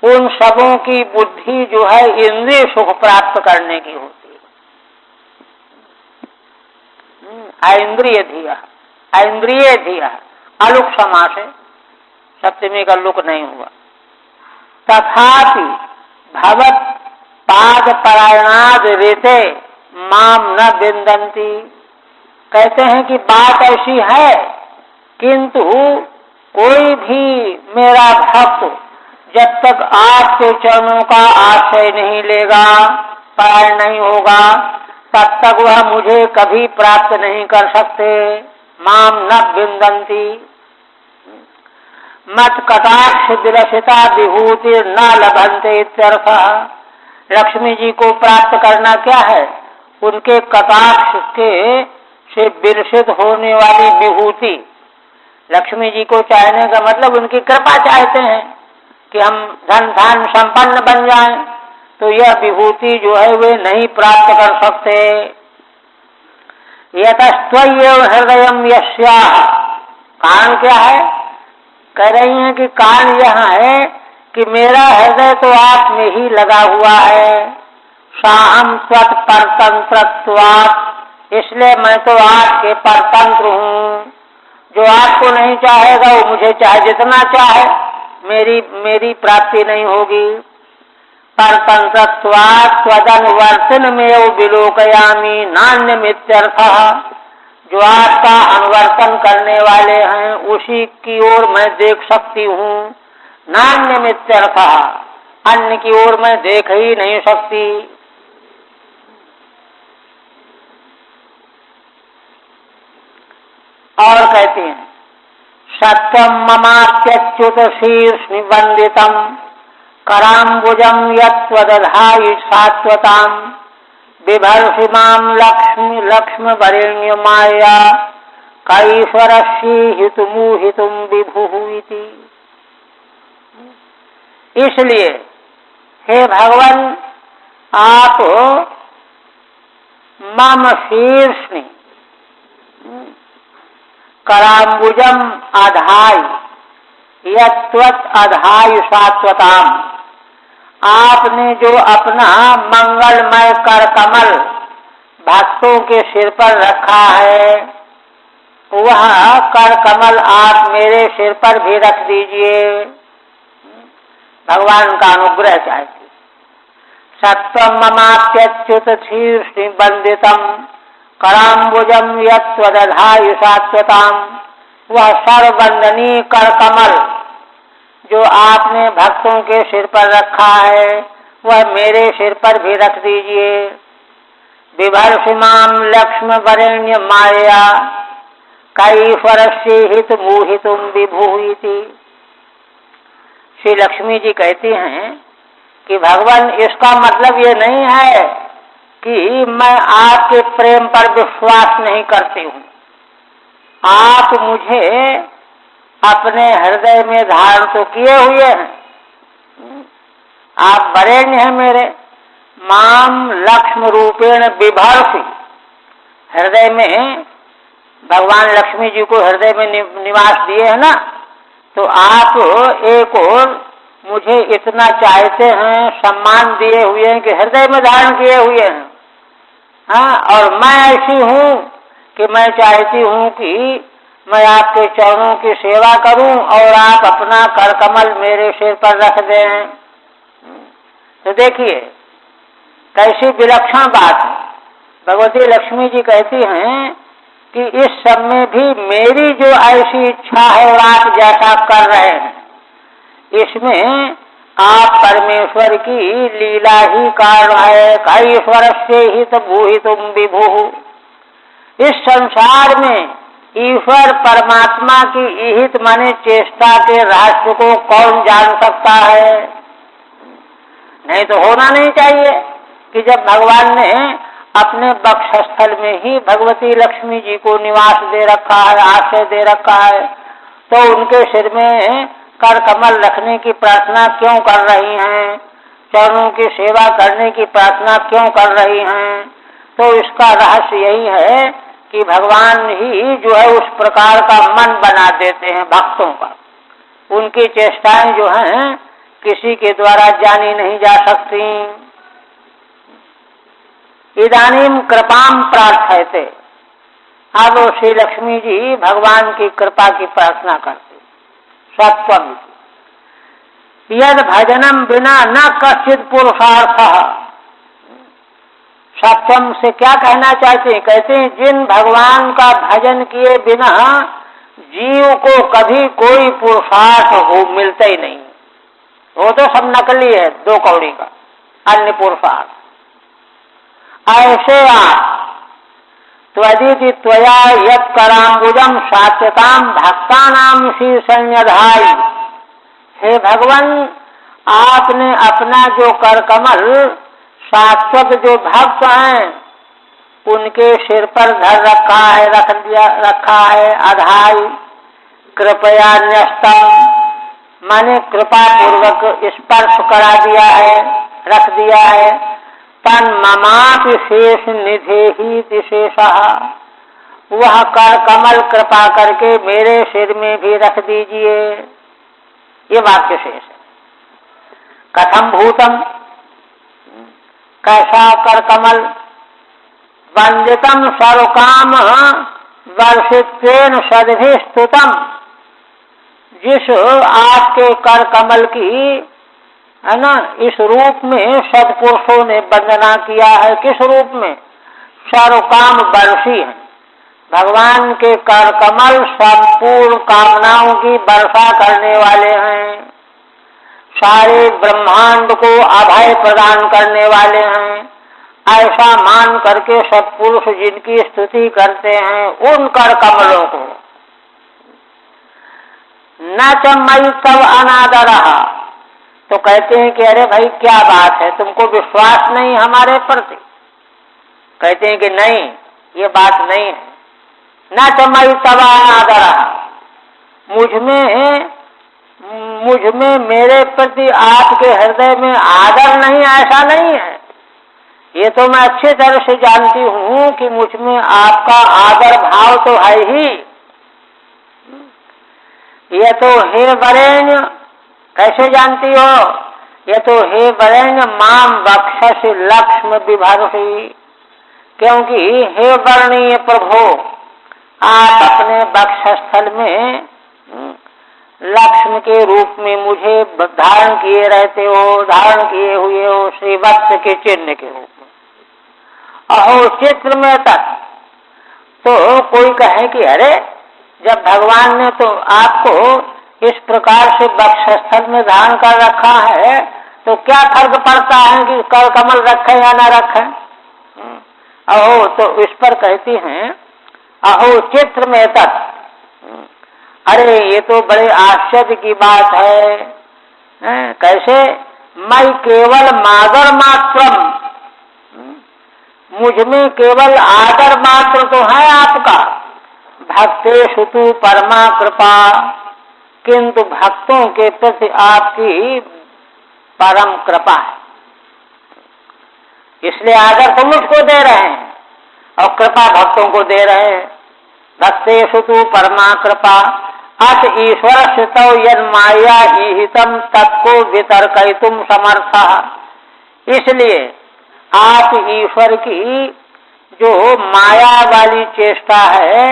उन सबों की बुद्धि जो है इंद्रिय सुख प्राप्त करने की होती है। इंद्रिय धिया, इंद्रिय धिया, अलुक समास है, सप्तमी का लुक नहीं हुआ। तथापि भवत पाद परायणाद रीते माम न बिंदन्ति। कहते हैं कि बात ऐसी है, किंतु कोई भी मेरा भक्त जब तक आपके चरणों का आश्रय नहीं लेगा, पार नहीं होगा, तब तक वह मुझे कभी प्राप्त नहीं कर सकते। माम न बिंदन्ति। मत कटाक्ष विलसिता विभूति न लभन्ते इत्यर्थः। लक्ष्मी जी को प्राप्त करना क्या है? उनके कटाक्ष के से विलसित होने वाली विभूति। लक्ष्मी जी को चाहने का मतलब उनकी कृपा चाहते हैं कि हम धन धान संपन्न बन जाएं, तो यह विभूति जो है वे नहीं प्राप्त कर सकते। यतस्त्वय्येव हृदयम यस्याः। कारण क्या है? कह रही हैं कि कारण यह है कि मेरा हृदय तो आप में ही लगा हुआ है। साहम त्वत् परतंत्रत्वात्, इसलिए मैं तो आपके परतंत्र हूँ। जो आपको नहीं चाहेगा वो मुझे चाहे जितना चाहे, मेरी प्राप्ति नहीं होगी। परतंत्रत्वात् त्वदनुवर्तनमेव विलोकयामि नान्यमित्यर्थः। जो आपका अनुवर्तन करने वाले हैं उसी की ओर मैं देख सकती हूँ। नान्यमित्यर्थः, अन्य की ओर मैं देख ही नहीं सकती। और कहती हैं सत्यम ममाप्यच्युत शीर्षनिबंदितम कराम्बुजम यत्त्वदधायि सात्वताम बिभर्षि माम लक्ष्मी लक्ष्म वरेण्य माया कैश्वरस्य हितुमुहितुम विभुइति। इसलिए हे भगवान, आप मम शीर्षनि कराम्बुजम अधाय यत्त्वत् अधाय सात्वताम। आपने जो अपना मंगलमय कर कमल भक्तों के सिर पर रखा है, वह कर कमल आप मेरे सिर पर भी रख दीजिए। भगवान का अनुग्रह चाहिए। सत्वं ममाप्यच्युत शीर्षनिबंदितम कराम्बुजम यत्त्वदधायि सात्वताम। वह सर्ववंदनीय कर कमल जो आपने भक्तों के सिर पर रखा है, वह मेरे सिर पर भी रख दीजिए। बिभर्षि माम लक्ष्म वरेण्य माया कैश्वरस्य हितमुहितुम विभुइति। श्री लक्ष्मी जी कहती हैं कि भगवान, इसका मतलब ये नहीं है कि मैं आपके प्रेम पर विश्वास नहीं करती हूँ। आप मुझे अपने हृदय में धारण तो किए हुए हैं। आप वरेण्य हैं मेरे, माम लक्ष्म रूपेण बिभर्षि। हृदय में भगवान लक्ष्मी जी को हृदय में निवास दिए है ना, तो आप एक और मुझे इतना चाहते हैं, सम्मान दिए हुए हैं कि हृदय में धारण किए हुए हैं। हाँ, और मैं ऐसी हूँ कि मैं चाहती हूँ कि मैं आपके चरणों की सेवा करूं और आप अपना कर कमल मेरे सिर पर रख दें। तो देखिए कैसी विलक्षण बात है। भगवती लक्ष्मी जी कहती हैं कि इस सब में भी मेरी जो ऐसी इच्छा है और आप जैसा कर रहे हैं, इसमें आप परमेश्वर की लीला ही कारण है। कैश्वर से ही तो भूहि तुम विभु। इस संसार में ईश्वर परमात्मा की इहित माने चेष्टा के रहस्य को कौन जान सकता है? नहीं तो होना नहीं चाहिए कि जब भगवान ने अपने वक्षस्थल में ही भगवती लक्ष्मी जी को निवास दे रखा है, आश्रय दे रखा है, तो उनके सिर में कर कमल रखने की प्रार्थना क्यों कर रही हैं? चरणों की सेवा करने की प्रार्थना क्यों कर रही हैं? तो इसका रहस्य यही है कि भगवान ही जो है उस प्रकार का मन बना देते हैं भक्तों का। उनकी चेष्टाएं जो हैं किसी के द्वारा जानी नहीं जा सकती। इदानीम कृपाम प्रार्थयते। अब श्री लक्ष्मी जी भगवान की कृपा की प्रार्थना करते। सत्वम यद भजनम बिना न कश्चित पुरुषार्थ। सप्तम से क्या कहना चाहते हैं? कहते हैं जिन भगवान का भजन किए बिना जीव को कभी कोई पुरुषार्थ हो मिलता ही नहीं। वो तो सब नकली है, दो कौड़ी का अन्य पुरुषार्थ। ऐसे आप त्वदिति त्वया यत् कराम्बुजम सात्यताम भक्तानाम शीर्षण्यधाई। हे भगवान, आपने अपना जो कर कमल शाश्वत जो भक्त हैं उनके सिर पर धर रखा है, रखा है। अधाई कृपया न्यस्तम माने कृपा पूर्वक स्पर्श करा दिया है, रख दिया है। तन ममापि शेष निधे ही विशेषः। वह कर कमल कृपा करके मेरे सिर में भी रख दीजिए। ये वाक्य शेष है। कथम भूतम, कैसा कर कमल? वंदितम सर्वकाम वर्षित्वेन सद्भिः स्तुतम। जिस आपके कर कमल की है ना, इस रूप में सत्पुरुषों ने वंदना किया है। किस रूप में? सर्वकाम वर्षी है। भगवान के कर कमल संपूर्ण कामनाओं की वर्षा करने वाले हैं। सारे ब्रह्मांड को अभय प्रदान करने वाले हैं। ऐसा मान करके सत्पुरुष जिनकी स्तुति करते हैं उन कर कमलों को न च मयि तव अनादरः। तो कहते हैं कि अरे भाई क्या बात है, तुमको विश्वास नहीं हमारे प्रति? कहते हैं कि नहीं, ये बात नहीं है। न च मयि तव अनादरः, मुझ में मेरे प्रति आपके हृदय में आदर नहीं, ऐसा नहीं है। ये तो मैं अच्छी तरह से जानती हूँ कि मुझ में आपका आदर भाव तो है ही। ये तो हे वरेण्य, कैसे जानती हो? ये तो हे वरेण्य माम वक्षसि लक्ष्म विभर्षि। क्योंकि हे वर्णीय प्रभु, आप अपने वक्षस्थल में लक्ष्म के रूप में मुझे धारण किए रहते हो, धारण किए हुए हो श्रीवत्स के चिन्ह के रूप में। अहो चित्र में तक। तो कोई कहे कि अरे जब भगवान ने तो आपको इस प्रकार से वक्षस्थल में धारण कर रखा है तो क्या फर्क पड़ता है कि कर कमल रखे या न रखे? अहो, तो इस पर कहती हैं अहो चित्र में तक। अरे ये तो बड़े आश्चर्य की बात है। कैसे? मैं केवल मादर मात्रम, मुझ में केवल आदर मात्र तो है आपका। भक्तेषु तु परमा कृपा, किंतु भक्तों के प्रति आपकी परम कृपा है, इसलिए आदर तो मुझको दे रहे हैं और कृपा भक्तों को दे रहे हैं। भक्तेषु तु परमा कृपा अत ईश्वर तौ यन माया ईहितम तत्को वितर्कयितुम समर्थः। इसलिए आप ईश्वर की जो माया वाली चेष्टा है,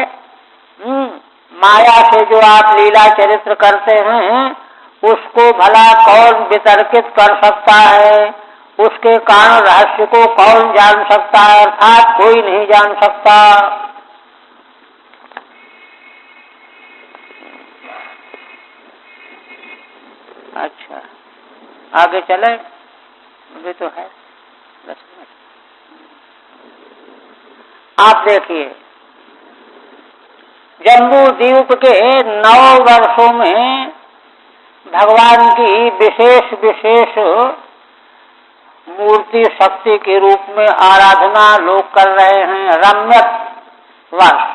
माया से जो आप लीला चरित्र करते हैं, उसको भला कौन वितर्कित कर सकता है, उसके कारण रहस्य को कौन जान सकता है, अर्थात कोई नहीं जान सकता। अच्छा, आगे चले, अभी तो है 10 मिनट। आप देखिए, जम्बू द्वीप के 9 वर्षों में भगवान की विशेष विशेष मूर्ति शक्ति के रूप में आराधना लोग कर रहे हैं। रम्यक वर्ष,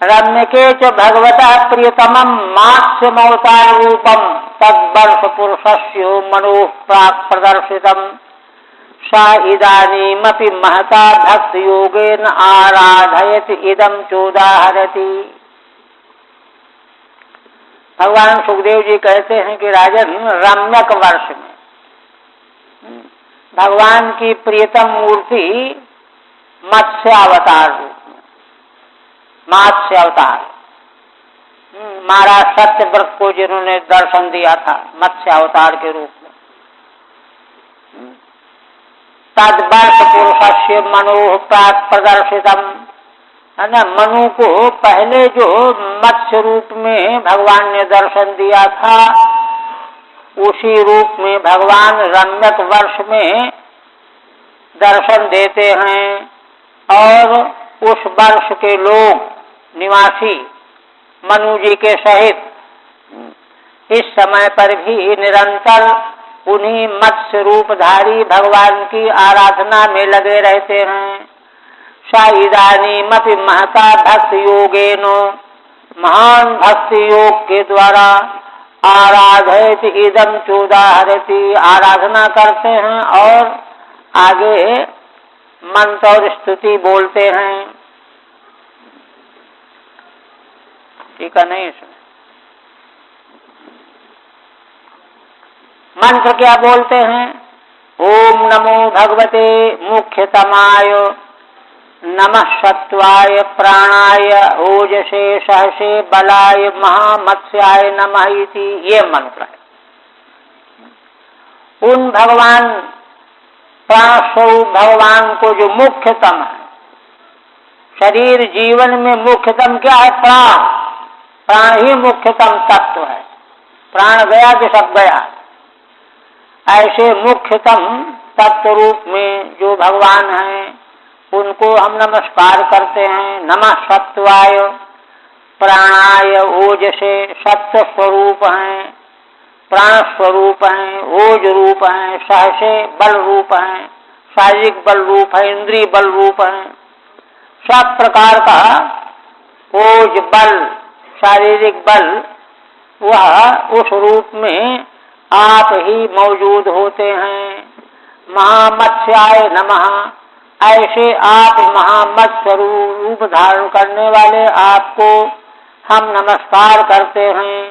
रम्य के च भगवतः प्रियतमं मात्स्यमवतार रूपम तद्वर्ष पुरुषस्य मनोः प्राक् प्रदर्शितम् सा इदानीमपि महता भक्त योगेन आराधयति इदं चोदाहरति। भगवान सुखदेव जी कहते हैं कि राजन, रम्यक वर्ष में भगवान की प्रियतम मूर्ति मत्स्य अवतार रूप में, मत्स्य अवतार, महाराज सत्यव्रत को जिन्होंने दर्शन दिया था मत्स्य अवतार के रूप में, तद्वर्ष पुरुषस्य मनोः प्राक् प्रदर्शितम, है ना। मनु को पहले जो मत्स्य रूप में भगवान ने दर्शन दिया था, उसी रूप में भगवान रम्यक वर्ष में दर्शन देते हैं। और उस वर्ष के लोग निवासी मनु जी के सहित इस समय पर भी निरंतर उन्हीं मत्स्य रूपधारी भगवान की आराधना में लगे रहते हैं। सा इदानीमपि महता भक्ति योगेन, महान भक्ति योग के द्वारा आराधयति इदं चोदाहरति, आराधना करते हैं और आगे मंत्र और स्तुति बोलते हैं। ठीक है, नहीं इसमें मंत्र क्या बोलते हैं? ओम नमो भगवते मुख्यतमाय नमः सत्वाय प्राणाय ओजसे सहसे बलाय महामत्स्याय नमः इति, ये मंत्र है। उन भगवान प्राण स्वरूप भगवान को जो मुख्यतम है, शरीर जीवन में मुख्यतम क्या है? प्राण। प्राण ही मुख्यतम तत्व है। प्राण गया कि सब गया। ऐसे मुख्यतम तत्व रूप में जो भगवान हैं, उनको हम नमस्कार करते हैं। नमः सत्वाय प्राणाय ओजसे, सत्व स्वरूप हैं, प्राण स्वरूप हैं, ओज रूप हैं, सहसे बल रूप हैं, शारीरिक बल रूप है, इंद्रिय बल रूप है। सब प्रकार का ओज बल, शारीरिक बल, वह उस रूप में आप ही मौजूद होते हैं। महामत्स्याय नमः, ऐसे आप महामत्स्य रूप धारण करने वाले आपको हम नमस्कार करते हैं।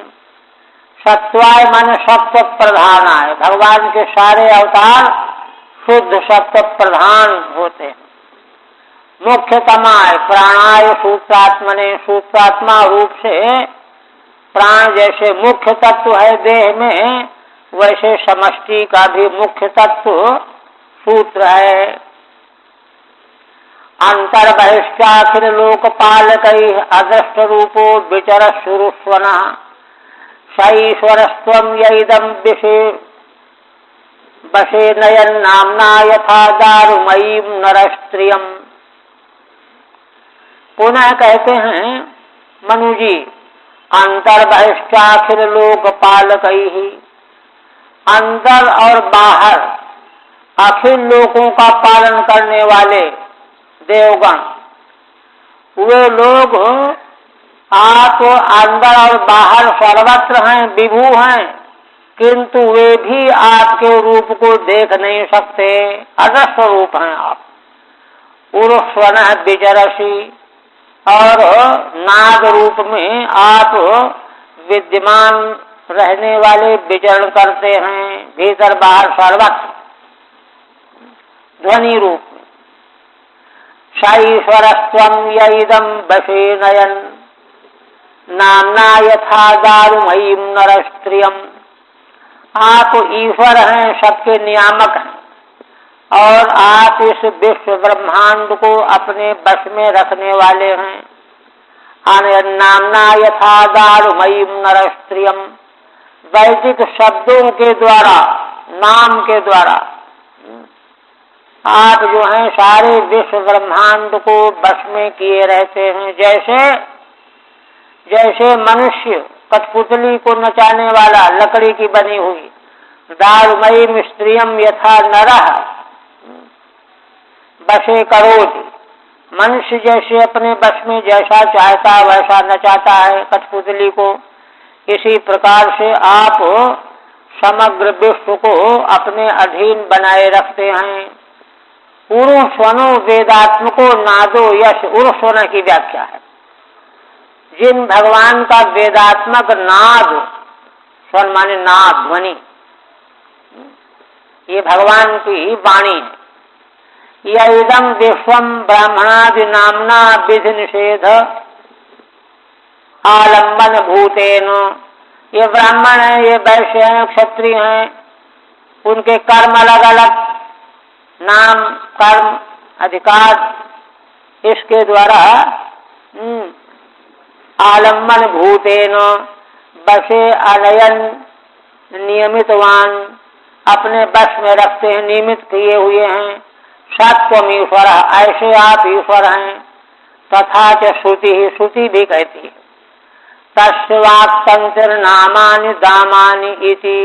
सत्वाय मन सत्व प्रधान आए, भगवान के सारे अवतार शुद्ध सत्व प्रधान होते हैं। मुख्यतमाय प्राणाय सूत्रात्मने, सूत्रात्मा रूप से प्राण जैसे मुख्य तत्व है देह में, वैसे समष्टि का भी मुख्य तत्व सूत्र है। अंतर बहिष्टाखिल लोकपालकैः अदृष्ट रूपो विचर सुरुस्वनः सईश्वरस्त्वं यैदं विषे वशे नयन नामना यथा दारुमयीं नरस्त्रियम्। पुनः कहते हैं मनु जी, अंतर बहिष्टाखिल लोकपालकैः, अंदर और बाहर अखिल लोकों का पालन करने वाले देवगण, वे लोग आप अंदर और बाहर सर्वत्र हैं, विभू हैं, किंतु वे भी आपके रूप को देख नहीं सकते, अदृश्य रूप हैं आप। उर्स्वन विचरसी, और नाद रूप में आप विद्यमान रहने वाले विचरण करते हैं, भीतर बाहर सर्वत्र ध्वनि रूप में। स ईश्वरस्त्वं यइदं वशे नयन नामना यथा दारुमयीं नरस्त्रियम्। आप ईश्वर हैं, सबके नियामक हैं, और आप इस विश्व ब्रह्मांड को अपने वश में रखने वाले हैं। नामना यथा दारुमयीं नरस्त्रियम्, वैदिक शब्दों के द्वारा, नाम के द्वारा आप जो हैं सारे विश्व ब्रह्मांड को वश में किए रहते हैं। जैसे जैसे मनुष्य कठपुतली को नचाने वाला लकड़ी की बनी हुई, दारुमयीं स्त्रियम यथा नरः वशे करोति, मनुष्य जैसे अपने वश में जैसा चाहता वैसा नचाता है कठपुतली को, इसी प्रकार से आप समग्र विश्व को अपने अधीन बनाए रखते हैं। उर्स्वनो वेदात्मको नादो यश, उर्स्वन की व्याख्या है जिन भगवान का वेदात्मक नाद, स्वन माने नाद, ध्वनि, ये भगवान की वाणी है। यइदं विश्वम ब्राह्मणादि नामना विधि निषेध आलम्बन भूतेन, ये ब्राह्मण हैं, ये वैश्य हैं, क्षत्रिय हैं, उनके कर्म अलग अलग, नाम, कर्म, अधिकार, इसके द्वारा आलम्बन भूतेन वशे अनयन नियमितवान, अपने वश में रखते हैं, नियमित किए हुए हैं। सत्वम ईश्वर, ऐसे आप ईश्वर हैं। तथा च श्रुति ही, श्रुति भी कहती है तस्य वाक् संतिर्नामानि दामानि इति।